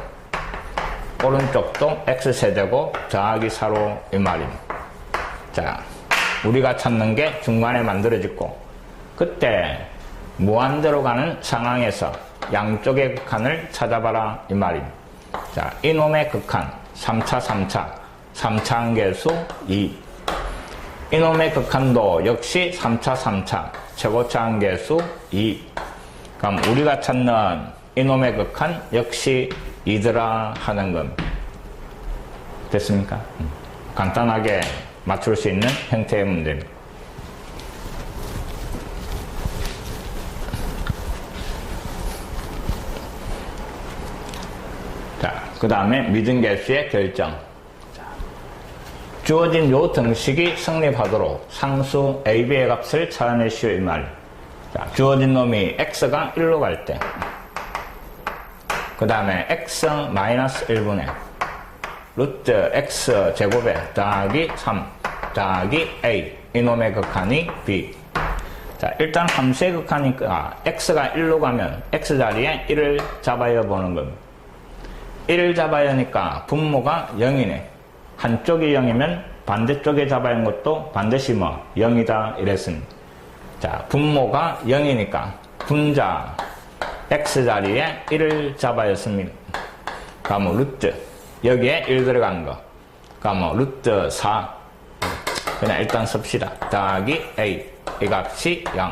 오른쪽도 x 세제곱 더하기 4로 이 말입니다. 자, 우리가 찾는 게 중간에 만들어지고, 그때 무한대로 가는 상황에서 양쪽의 극한을 찾아봐라 이 말입니다. 자, 이놈의 극한 3차 한계수 2, 이놈의 극한도 역시 3차 최고차 한계수 2. 그럼 우리가 찾는 이놈의 극한 역시 2더라 하는 겁니다. 됐습니까? 간단하게 맞출 수 있는 형태의 문제입니다. 자, 그 다음에 미등계수의 결정. 자, 주어진 요 등식이 성립하도록 상수 a, b의 값을 찾아내시오 이 말. 자, 주어진 놈이 x가 1로 갈 때, 그 다음에 x 마이너스 1분의 루트 x 제곱에 더하기 3 더하기 a, 이놈의 극한이 b. 자, 일단 함수의 극한이니까 x가 1로 가면 x 자리에 1을 잡아야 보는 겁니다. 1을 잡아야 하니까 분모가 0이네. 한쪽이 0이면 반대쪽에 잡아야 하는 것도 반드시 0이다 이랬습니다. 자, 분모가 0이니까 분자 x 자리에 1을 잡아야 했습니다. 그럼 루트 여기에 1 들어간 거, 그럼 루트 4 그냥 일단 씁시다. 더하기 a, 이 값이 0.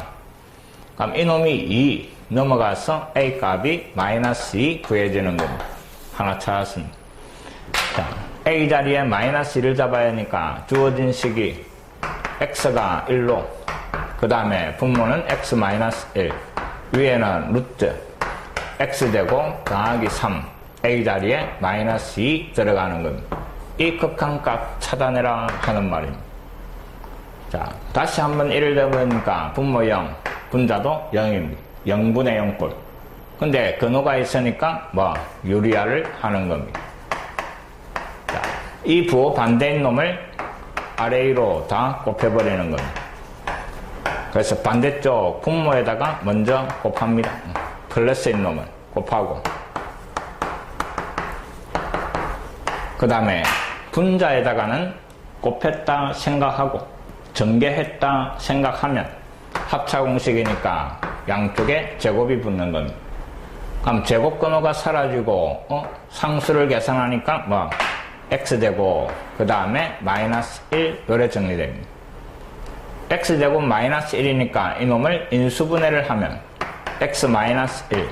그럼 이놈이 2 넘어가서 a 값이 마이너스 2 구해지는 겁니다. 하나 찾았습니다. 자, A 자리에 마이너스 1을 잡아야 하니까 주어진 식이 x가 1로 그 다음에 분모는 x 마이너스 1 위에는 루트 x 되고 더하기 3 A 자리에 마이너스 2 들어가는 겁니다. 이 극한값 찾아내라 하는 말입니다. 자, 다시 한번 1을 잡으니까 분모 0 분자도 0입니다. 0분의 0꼴. 근데 근호가 있으니까 뭐 유리화를 하는 겁니다. 자, 이 부호 반대인 놈을 RA로 다 곱해버리는 겁니다. 그래서 반대쪽 분모에다가 먼저 곱합니다. 플러스인 놈을 곱하고 그 다음에 분자에다가는 곱했다 생각하고 전개했다 생각하면 합차공식이니까 양쪽에 제곱이 붙는 겁니다. 그럼 제곱 근호가 사라지고 상수를 계산하니까 뭐 x제곱 그 다음에 마이너스 1 요래 정리됩니다. x제곱 마이너스 1이니까 이놈을 인수분해를 하면 x 마이너스 1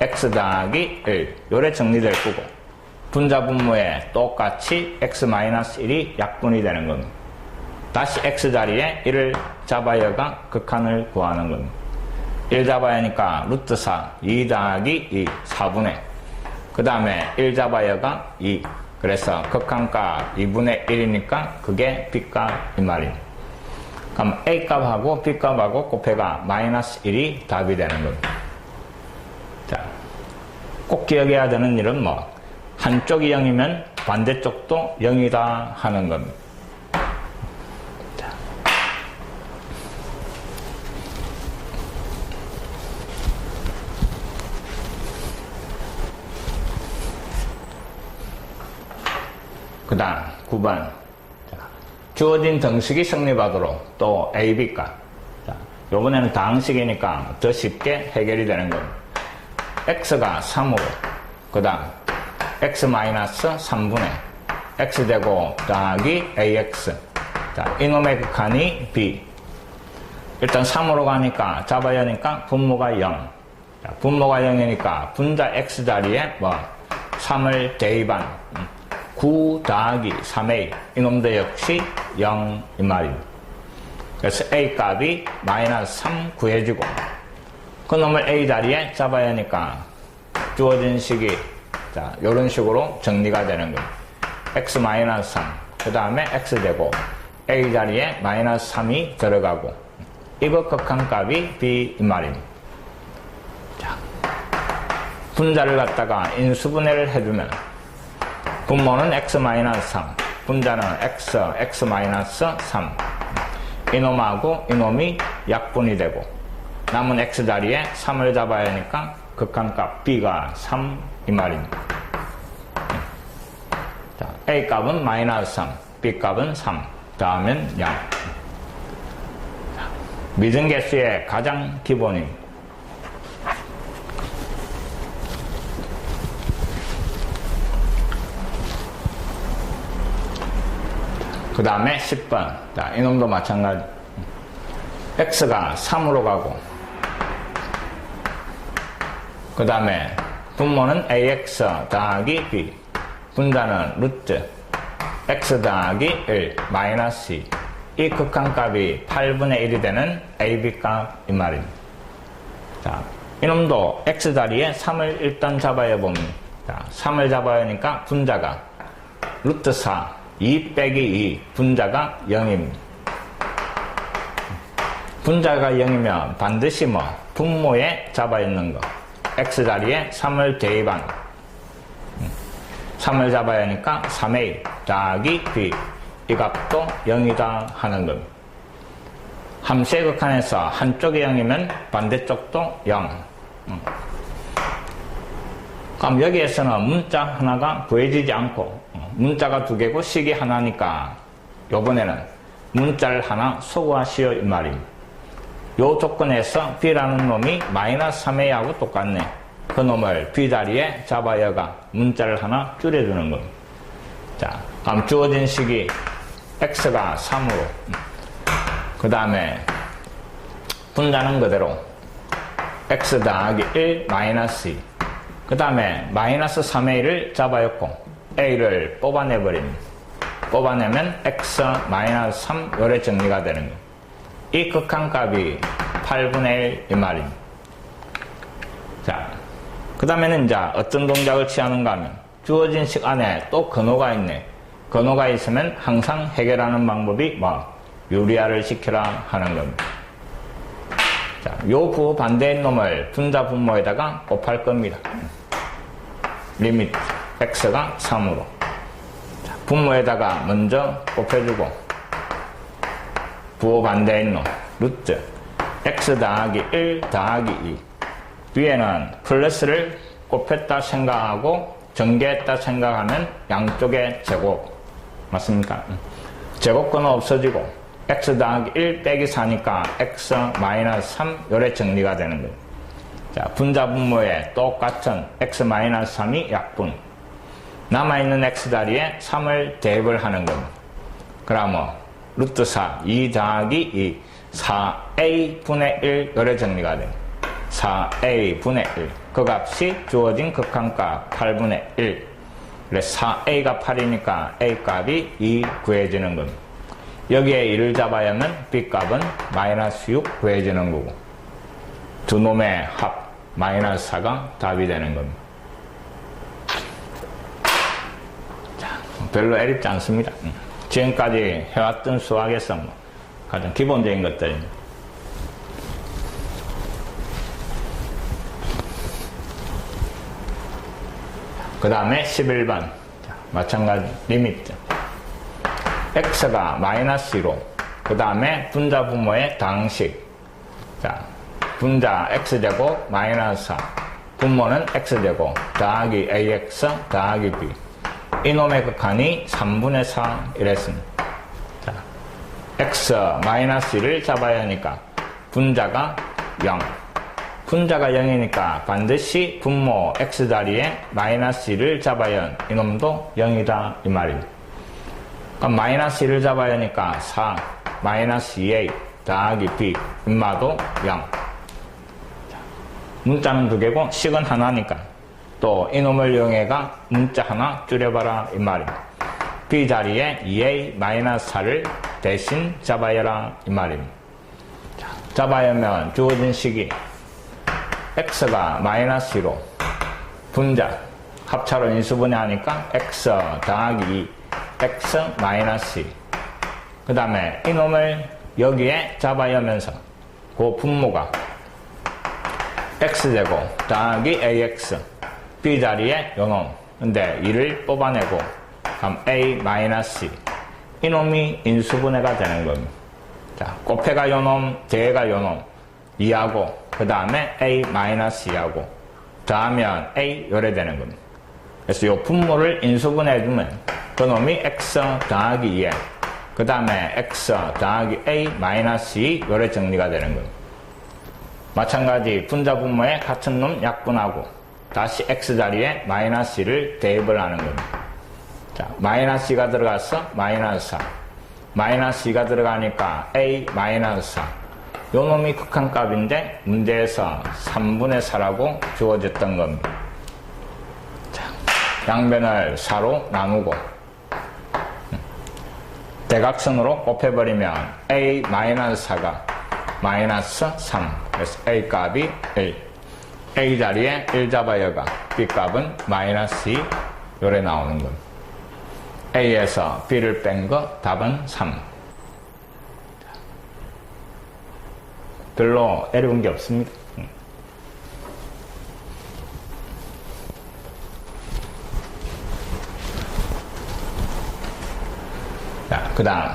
x 더하기 1 요래 정리될 거고 분자 분모에 똑같이 x 마이너스 1이 약분이 되는 겁니다. 다시 x 자리에 1을 잡아여가 극한을 구하는 겁니다. 1 잡아야 하니까 루트 4 2 더하기 2 4분의 그 다음에 1 잡아여가 2 그래서 극한값 2분의 1이니까 그게 b값 이 말입니다. 그럼 a값하고 b값하고 곱해가 마이너스 1이 답이 되는 겁니다. 자, 꼭 기억해야 되는 일은 뭐 한쪽이 0이면 반대쪽도 0이다 하는 겁니다. 자. 그 다음 9번 주어진 등식이 성립하도록 또 A, B값 요번에는 다항식이니까 더 쉽게 해결이 되는 겁니다. X가 3으로 그 다음 x-3분의 x제곱 더하기 ax 자, 이놈의 극한이 b 일단 3으로 가니까 잡아야 하니까 분모가 0 자, 분모가 0이니까 분자 x 자리에 뭐 3을 대입한 9 더하기 3a 이놈도 역시 0 이 말입니다. 그래서 a 값이 마이너스 3 구해주고 그놈을 a 자리에 잡아야 하니까 주어진 식이 자, 요런 식으로 정리가 되는 거예요. x-3 그 다음에 x제곱 a 자리에 마이너스 3이 들어가고 이거 극한값이 b 이 말입니다. 자, 분자를 갖다가 인수분해를 해주면 분모는 x-3 분자는 x-3 이놈하고 이놈이 약분이 되고 남은 x 자리에 3을 잡아야 하니까 극한값 b가 3 이 말입니다. 자, a 값은 마이너스 3 b 값은 3 다음엔 0 미등계수의 가장 기본입니다. 그 다음에 10번 자, 이놈도 마찬가지 x가 3으로 가고 그 다음에 분모는 ax 더하기 b 분자는 루트 x 더하기 1 마이너스 2 이 극한값이 8분의 1이 되는 ab값 이 말입니다. 자, 이놈도 x 자리에 3을 일단 잡아야 봅니다. 자, 3을 잡아야 하니까 분자가 루트 4 2 빼기 2 분자가 0입니다. 분자가 0이면 반드시 뭐 분모에 잡아 있는 거 x 자리에 3을 대입한 3을 잡아야 하니까 3a 더하기 b 이 값도 0이다 하는 겁니다. 함수의 극한에서 한쪽이 0이면 반대쪽도 0 그럼 여기에서는 문자 하나가 구해지지 않고 문자가 2개고 식이 하나니까 요번에는 문자를 하나 소구하시오 이 말입니다. 요 조건에서 b라는 놈이 마이너스 3a하고 똑같네. 그 놈을 b 자리에 잡아여가 문자를 하나 줄여주는 겁니다. 자, 그럼 주어진 식이 x가 3으로 그 다음에 분자는 그대로 x 더하기 1 마이너스 2 그 다음에 마이너스 3a를 잡아였고 a를 뽑아내버립니다. 뽑아내면 x-3 요래 정리가 되는 거예요. 이 극한값이 8분의 1 이 말입니다. 자, 그 다음에는 이제 어떤 동작을 취하는가 하면 주어진 식 안에 또 근호가 있네. 근호가 있으면 항상 해결하는 방법이 유리화를 시키라 하는 겁니다. 자, 요 부호 반대인 놈을 분자 분모에다가 곱할 겁니다. 리미트 x가 3으로 분모에다가 먼저 곱해주고 부호 반대인 놈 루트 x 더하기 1 더하기 2 위에는 플러스를 곱했다 생각하고 전개했다 생각하면 양쪽의 제곱 맞습니까? 제곱근은 없어지고 x 더하기 1 빼기 4니까 x 마이너스 3 요래 정리가 되는 거예요. 자, 분자 분모에 똑같은 x 마이너스 3이 약분 남아있는 x 자리에 3을 대입을 하는 겁니다. 그러면 루트 4 2 더하기 2 4a 분의 1 요래 정리가 됩니다. 4a 분의 1 그 값이 주어진 극한값 8분의 1 그래서 4a가 8이니까 a 값이 2 구해지는 겁니다. 여기에 1을 잡아야 하면 b 값은 마이너스 6 구해지는 거고 두 놈의 합 마이너스 4가 답이 되는 겁니다. 자, 별로 어렵지 않습니다. 지금까지 해왔던 수학에서 가장 기본적인 것들입니다. 그 다음에 11번 마찬가지 리미트 x가 마이너스 2로 그 다음에 분자 분모의 당식 자 분자 x제곱 마이너스 4 분모는 x제곱 더하기 ax 더하기 b 이놈의 극한이 3분의 4 이랬습니다. 자, x 마이너스 1을 잡아야 하니까 분자가 0 분자가 0이니까 반드시 분모 x 자리에 마이너스 1을 잡아야 이놈도 0이다 이 말입니다. 그럼 마이너스 1을 잡아야 하니까 4 마이너스 2a 더하기 b 인마도 0 자, 문자는 두 개고 식은 하나니까 또 이놈을 이용해가 문자 하나 줄여봐라 이 말입니다. b 자리에 2a 마이너스 4를 대신 잡아야라 이 말입니다. 자, 잡아야 하면 주어진 식이 x가 마이너스 2로 분자 합차로 인수분해하니까 x 더하기 2 x 마이너스 2 그 다음에 이놈을 여기에 잡아야 하면서 그 분모가 x제곱 더하기 ax b 자리에 요놈 근데 2를 뽑아내고 그럼 a 마이너스 2 이놈이 인수분해가 되는 겁니다. 자, 곱해가 요놈 제가 요놈 2하고 그 다음에 a 마이너스 2하고 더하면 a 요래 되는 겁니다. 그래서 요 분모를 인수분해 주면 그 놈이 x 더하기 2에 그 다음에 x 더하기 a 마이너스 2 요래 정리가 되는 겁니다. 마찬가지 분자 분모에 같은 놈 약분하고 다시 x 자리에 마이너스 2를 대입을 하는 겁니다. 자, 마이너스 2가 들어가서 마이너스 4 마이너스 2가 들어가니까 a 마이너스 4 요 놈이 극한값인데 문제에서 3분의 4라고 주어졌던 겁니다. 자, 양변을 4로 나누고 대각선으로 곱해버리면 a 마이너스 4가 마이너스 3 그래서 a 값이 1 a 자리에 1 잡아여가 b 값은 마이너스 2 요래 나오는 겁니다. a에서 b를 뺀 거 답은 3 별로 어려운 게 없습니다. 자, 그 다음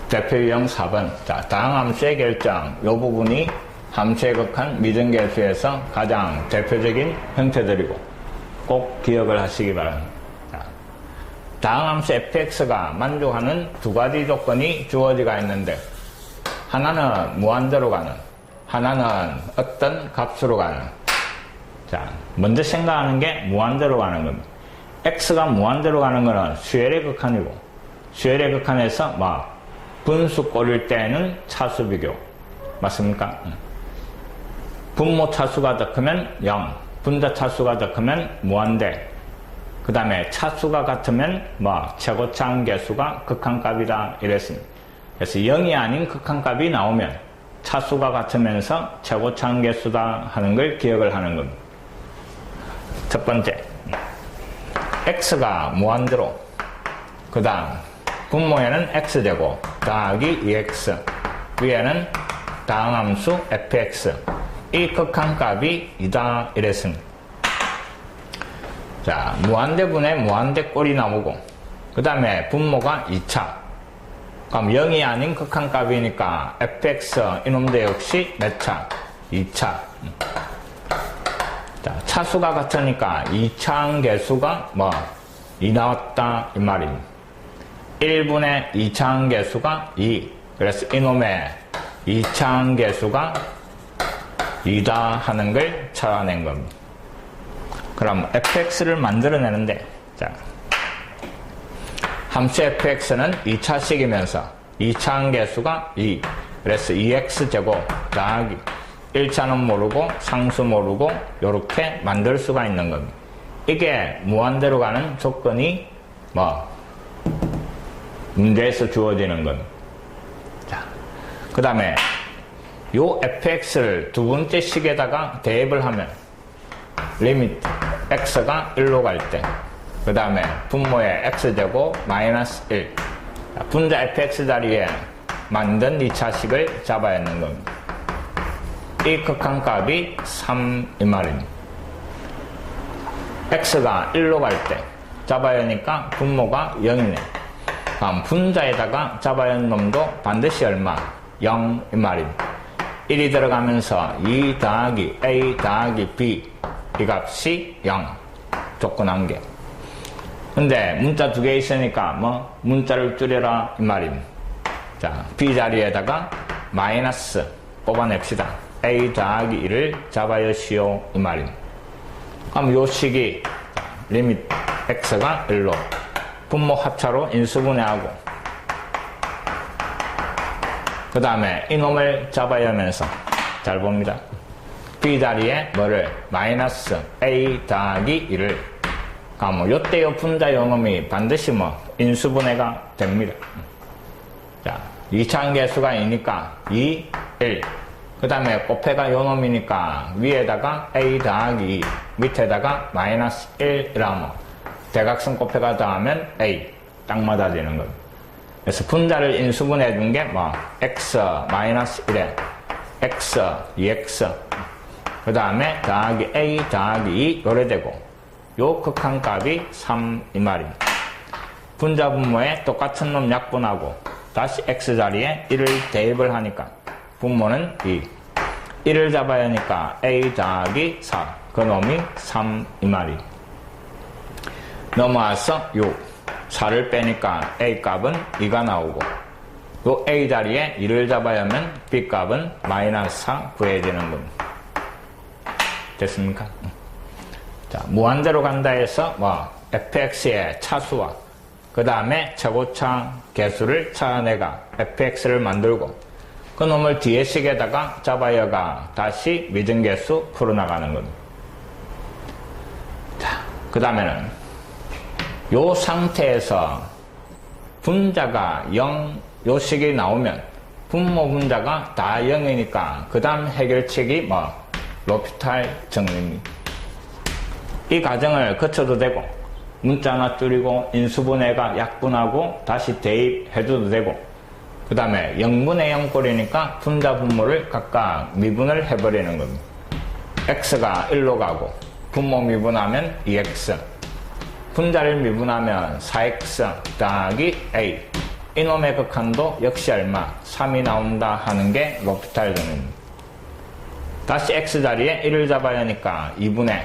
대표 유형 4번 자, 다음 함수의 결정 이 부분이 함수의 극한 미정계수에서 가장 대표적인 형태들이고 꼭 기억을 하시기 바랍니다. 자, 다음 함수 fx가 만족하는 두 가지 조건이 주어지가 있는데 하나는 무한대로 가는 하나는 어떤 값으로 가는 자, 먼저 생각하는 게 무한대로 가는 겁니다. x가 무한대로 가는 거는 수열의 극한이고 수열의 극한에서 분수 꼴일 때는 차수 비교 맞습니까? 분모 차수가 더 크면 0 분자 차수가 더 크면 무한대 그 다음에 차수가 같으면 최고차항 계수가 극한값이다 이랬습니다. 그래서 0이 아닌 극한값이 나오면 차수가 같으면서 최고차항 계수다 하는 걸 기억을 하는 겁니다. 첫 번째, x가 무한대로, 그 다음 분모에는 x제곱 더하기 2x, 위에는 다항함수 fx, 이 극한값이 이다 이랬습니다. 자, 무한대분에 무한대 꼴이 나오고, 그 다음에 분모가 2차. 그럼 0이 아닌 극한값이니까 fx 이놈도 역시 몇 차? 2차. 자, 차수가 같으니까 2차항 계수가 2 나왔다 이 말입니다. 1분의 2차항 계수가 2. 그래서 이놈의 2차항 계수가 2다 하는 걸 찾아낸 겁니다. 그럼 fx를 만들어내는데, 자, 함수 fx는 2차식이면서 2차항 계수가 2. 그래서 2x제곱 더하기 1차는 모르고 상수 모르고 이렇게 만들 수가 있는 겁니다. 이게 무한대로 가는 조건이 문제에서 주어지는 겁니다. 자, 그 다음에 요 fx를 두 번째 식에다가 대입을 하면 리미트 x가 1로 갈 때, 그 다음에 분모의 x제곱 마이너스 1, 분자 fx 자리에 만든 2차식을 잡아야 하는 겁니다. 이 극한값이 3 이 말입니다. x가 1로 갈 때 잡아야 하니까 분모가 0이네. 다음 분자에다가 잡아야 하는 놈도 반드시 얼마? 0 이 말입니다. 1이 들어가면서 2 더하기 a 더하기 b, 이 값이 0. 조건 한 개. 근데 문자 두 개 있으니까 문자를 줄여라 이 말입니다. 자, b 자리에다가 마이너스 뽑아냅시다. a 더하기 1을 잡아여시오 이 말입니다. 그럼 요 식이 리미트 x가 1로 분모 합차로 인수분해하고, 그 다음에 이놈을 잡아야 하면서 잘 봅니다. b 자리에 마이너스 a 더하기 1을, 요때 요 분자 요놈이 반드시 인수분해가 됩니다. 자, 2차항 계수가 2니까 2, 1. 그 다음에 곱해가 요놈이니까 위에다가 a 더하기 2, 밑에다가 마이너스 1이라면 대각선 곱해가 더하면 a. 딱 맞아지는 겁니다. 그래서 분자를 인수분해 준 게 x 마이너스 1에 x, 2x, 그 다음에 더하기 a 더하기 2 요래 되고, 요 극한값이 3 이 말입니다. 분자 분모에 똑같은 놈 약분하고 다시 x 자리에 1을 대입을 하니까 분모는 2. 1을 잡아야 하니까 a 더하기 4. 그 놈이 3 이 말입니다. 넘어와서 요 4를 빼니까 a 값은 2가 나오고, 요 a 자리에 1을 잡아야 하면 b 값은 마이너스 4 구해지는 겁니다. 됐습니까? 자, 무한대로 간다 해서 fx의 차수와 그 다음에 최고차 계수를 찾아내가 fx를 만들고, 그 놈을 뒤에 식에다가 잡아여가 다시 미등계수 풀어나가는 겁니다. 자, 그 다음에는 요 상태에서 분자가 0, 요 식이 나오면 분모 분자가 다 0이니까 그 다음 해결책이 로피탈 정리입니다. 이 과정을 거쳐도 되고, 문자 하나 줄이고 인수분해가 약분하고 다시 대입해줘도 되고, 그 다음에 0분의 0 꼴이니까 분자 분모를 각각 미분을 해버리는 겁니다. x가 1로 가고, 분모 미분하면 2x, 분자를 미분하면 4x 더하기 a, 이놈의 극한도 역시 얼마? 3이 나온다 하는 게 로피탈 정리입니다. 다시 x 자리에 1을 잡아야 하니까 2분의,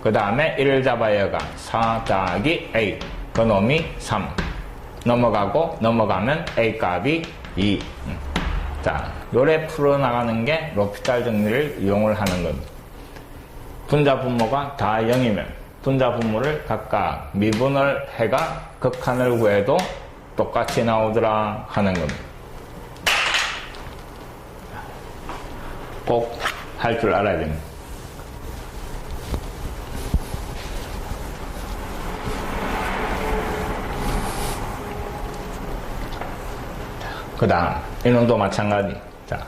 그 다음에 1을 잡아야가 4 더하기 a, 그 놈이 3. 넘어가면 a 값이 2. 자, 요래 풀어나가는 게 로피탈 정리를 이용을 하는 겁니다. 분자 분모가 다 0이면 분자 분모를 각각 미분을 해가 극한을 구해도 똑같이 나오더라 하는 겁니다. 꼭 할 줄 알아야 됩니다. 그 다음 이놈도 마찬가지. 자,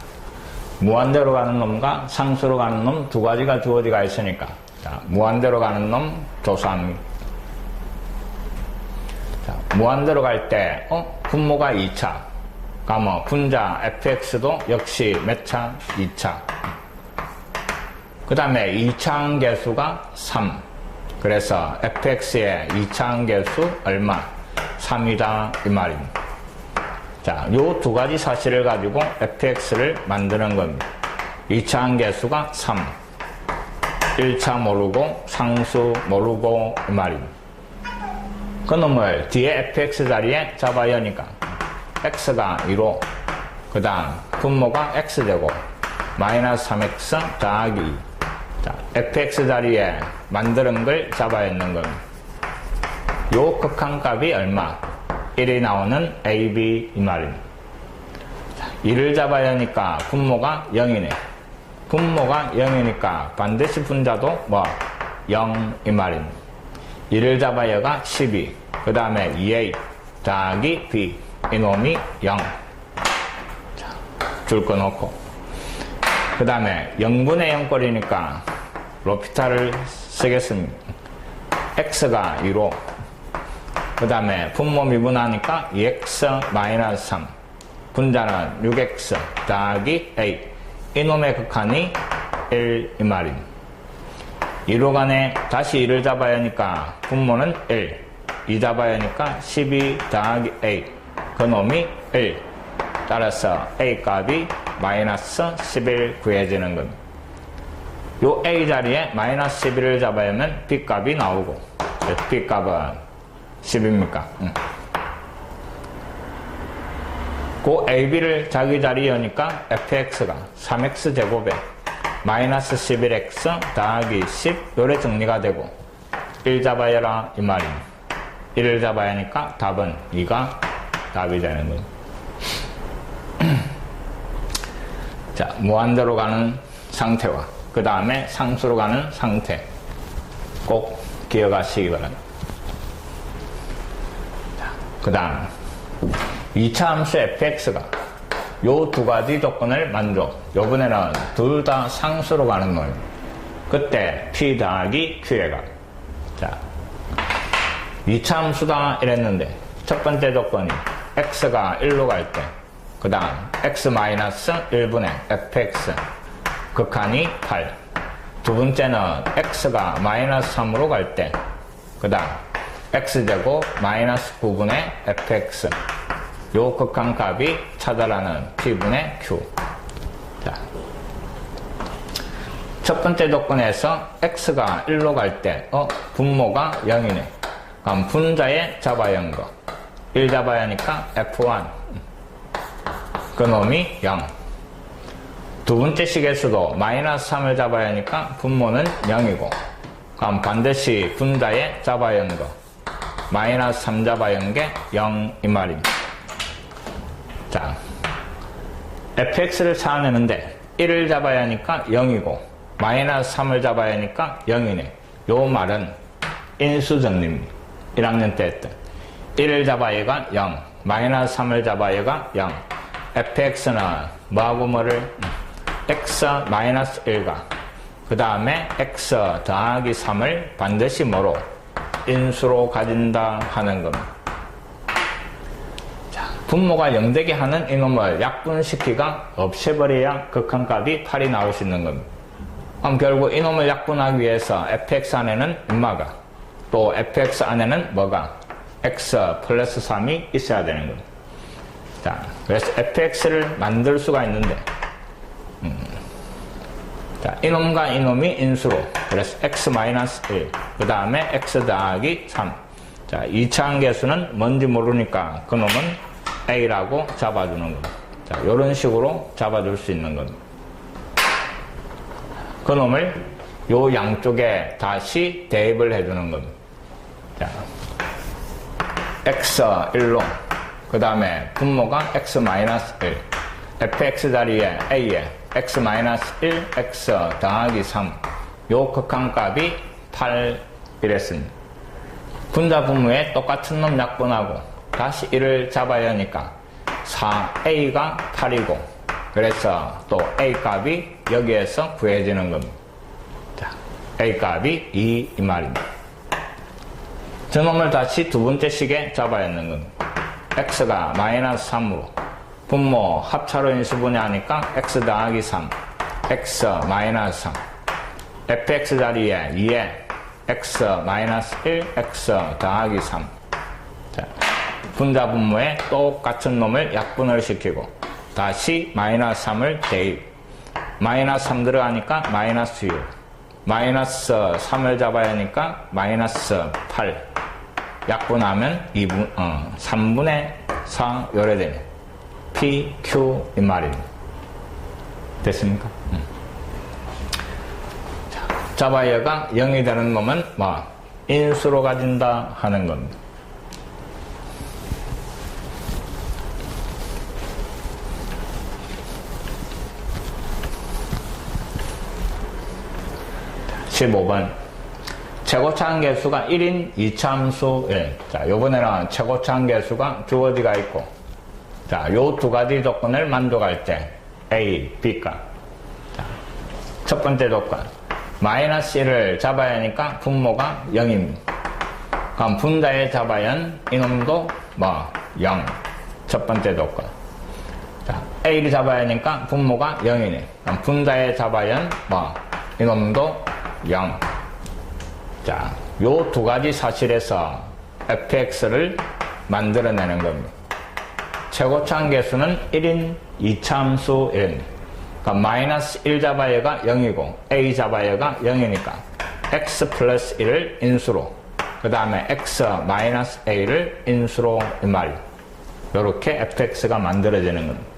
무한대로 가는 놈과 상수로 가는 놈 두 가지가 주어지가 있으니까, 자, 무한대로 가는 놈 조사합니다. 자, 무한대로 갈 때 분모가 2차. 그러면 분자 fx도 역시 몇 차? 2차. 그 다음에 2차항 계수가 3. 그래서 fx의 2차항 계수 얼마? 3이다 이 말입니다. 자, 요 두 가지 사실을 가지고 fx를 만드는 겁니다. 2차항 계수가 3. 1차 모르고 상수 모르고 이 말입니다. 그 놈을 뒤에 fx 자리에 잡아야 하니까 x가 2로, 그 다음 분모가 x 되고 마이너스 3x 더하기 2. 자, fx 자리에 만드는 걸 잡아야 하는 겁니다. 요 극한값이 얼마? 1이 나오는 AB 이 말입니다. 자, 2를 잡아야 하니까 분모가 0이네. 분모가 0이니까 반드시 분자도 0 이 말입니다. 2를 잡아야가 12. 그 다음에 2A 더하기 B. 이놈이 0. 자, 줄 거 놓고. 그 다음에 0분의 0꼴이니까 로피탈을 쓰겠습니다. x가 2로, 그 다음에 분모 미분하니까 2x-3. 분자는 6x 더하기 a. 이놈의 극한이 1 이 말입니다. 2로 가네 다시 2를 잡아야 하니까 분모는 1. 2 잡아야 하니까 12 더하기 a. 그 놈이 1. 따라서 a 값이 마이너스 11 구해지는 겁니다. 요 a 자리에 마이너스 11을 잡아야 하면 b 값이 나오고, b 값은 10입니까? 그 ab를 자기 자리에 하니까 fx가 3x 제곱에 마이너스 11x 더하기 10 요래 정리가 되고 1 잡아야라 이 말입니다. 1을 잡아야 하니까 답은 2가 답이 되는 겁니다. 자, 무한대로 가는 상태와 그 다음에 상수로 가는 상태 꼭 기억하시기 바랍니다. 그 다음 2차 함수 fx가 요 두 가지 조건을 만족. 요번에는 둘 다 상수로 가는 놈. 그때 p 더하기 q에 가. 자, 2차 함수다 이랬는데 첫 번째 조건이 x가 1로 갈 때, 그 다음 x-1분의 fx 극한이 8. 두 번째는 x가 마이너스 3으로 갈 때, 그 다음 x제곱 마이너스 9분의 fx. 요 극한값이 찾아라는 p분의 q. 자, 첫 번째 조건에서 x가 1로 갈 때, 분모가 0이네. 그럼 분자에 잡아야 하는 거. 1 잡아야 하니까 f1. 그 놈이 0. 두 번째 식에서도 마이너스 3을 잡아야 하니까 분모는 0이고, 그럼 반드시 분자에 잡아야 하는 거. 마이너스 3 잡아야 하는 게 0 이 말입니다. 자, fx를 찾아내는데 1을 잡아야 하니까 0이고 마이너스 3을 잡아야 하니까 0이네. 요 말은 인수정리입니다. 1학년 때 했던 1을 잡아야가 0, 마이너스 3을 잡아야가 0. fx는 뭐하고 뭐를? x 마이너스 1과 그 다음에 x 더하기 3을 반드시 뭐로? 인수로 가진다 하는 겁니다. 분모가 0되게 하는 이놈을 약분시키가 없애버려야 극한값이 8이 나올 수 있는 겁니다. 그럼 결국 이놈을 약분하기 위해서 fx 안에는 얼마가, 또 fx 안에는 뭐가? x 플러스 3이 있어야 되는 겁니다. 자, 그래서 fx를 만들 수가 있는데, 자, 이놈과 이놈이 인수로, 그래서 x-1, 그 다음에 x 더하기 3. 자, 2차항 계수는 뭔지 모르니까 그놈은 a라고 잡아주는 겁니다. 자, 요런 식으로 잡아줄 수 있는 겁니다. 그놈을 요 양쪽에 다시 대입을 해주는 겁니다. 자, x1로, 그 다음에 분모가 x-1, fx 자리에 a에 x-1, x 더하기 3. 요 극한값이 8 이랬습니다. 분자 분모에 똑같은 놈 약분하고 다시 1을 잡아야 하니까 4a가 8이고 그래서 또 a 값이 여기에서 구해지는 겁니다. 자, a 값이 2 이 말입니다. 저놈을 다시 두 번째 식에 잡아야 하는 겁니다. x가 마이너스 3으로 분모 합차로 인수분해하니까 x 더하기 3 x 마이너스 3 fx 자리에 2에 x 마이너스 1 x 더하기 3 자, 분자 분모에 똑같은 놈을 약분을 시키고 다시 마이너스 3을 대입 마이너스 3 들어가니까 마이너스 6 마이너스 3을 잡아야 하니까 마이너스 8 약분하면 3분의 4 요래 되네. P, Q 이 말입니다. 됐습니까? 자, 잡아야가 0이 되는 놈은 뭐 인수로 가진다 하는 겁니다. 자, 15번 최고차항 개수가 1인 2차함수 1. 자, 요번에는 최고차항 개수가 주어지가 있고, 자, 요 두 가지 조건을 만족할 때, A, B가. 자, 첫 번째 조건. 마이너스 1을 잡아야 하니까 분모가 0입니다. 그럼 분자에 잡아야 한 이놈도 뭐, 0. 첫 번째 조건. 자, A를 잡아야 하니까 분모가 0이네. 그럼 분자에 잡아야 한 뭐, 이놈도 0. 자, 요 두 가지 사실에서 fx를 만들어내는 겁니다. 최고차항 개수는 1인 2차함수 1. 그러니까 마이너스 1 잡아야가 0이고 a 잡아야가 0이니까 x 플러스 1을 인수로 그 다음에 x 마이너스 a를 인수로 이 말이에요. 요렇게 fx가 만들어지는 겁니다.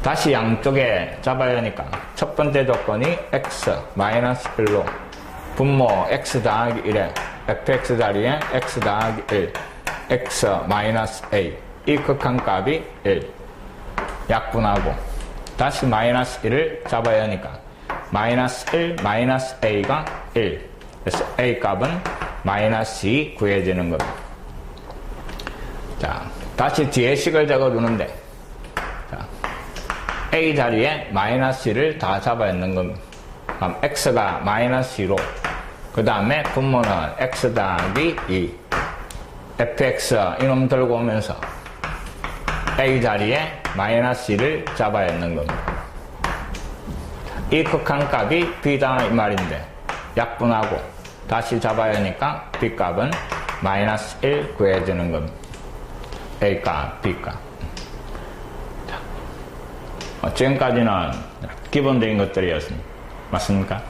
다시 양쪽에 잡아야 하니까 첫 번째 조건이 x 마이너스 1로 분모 x 더하기 1에 fx 자리에 x 더하기 1 x 마이너스 a 이 극한값이 1 약분하고 다시 마이너스 1을 잡아야 하니까 마이너스 1 마이너스 a가 1 그래서 a 값은 마이너스 2 구해지는 겁니다. 자, 다시 뒤에 식을 적어두는데 자, a 자리에 마이너스 1을 다 잡아야 하는 겁니다. 그럼 x가 마이너스 2로 그 다음에 분모는 x 더하기 2 fx 이놈 들고 오면서 a 자리에 마이너스 2를 잡아야 하는 겁니다. 이 극한값이 b다 이 말인데 약분하고 다시 잡아야 하니까 b값은 마이너스 1 구해지는 겁니다. a값, b값. 지금까지는 기본적인 것들이었습니다. 맞습니까?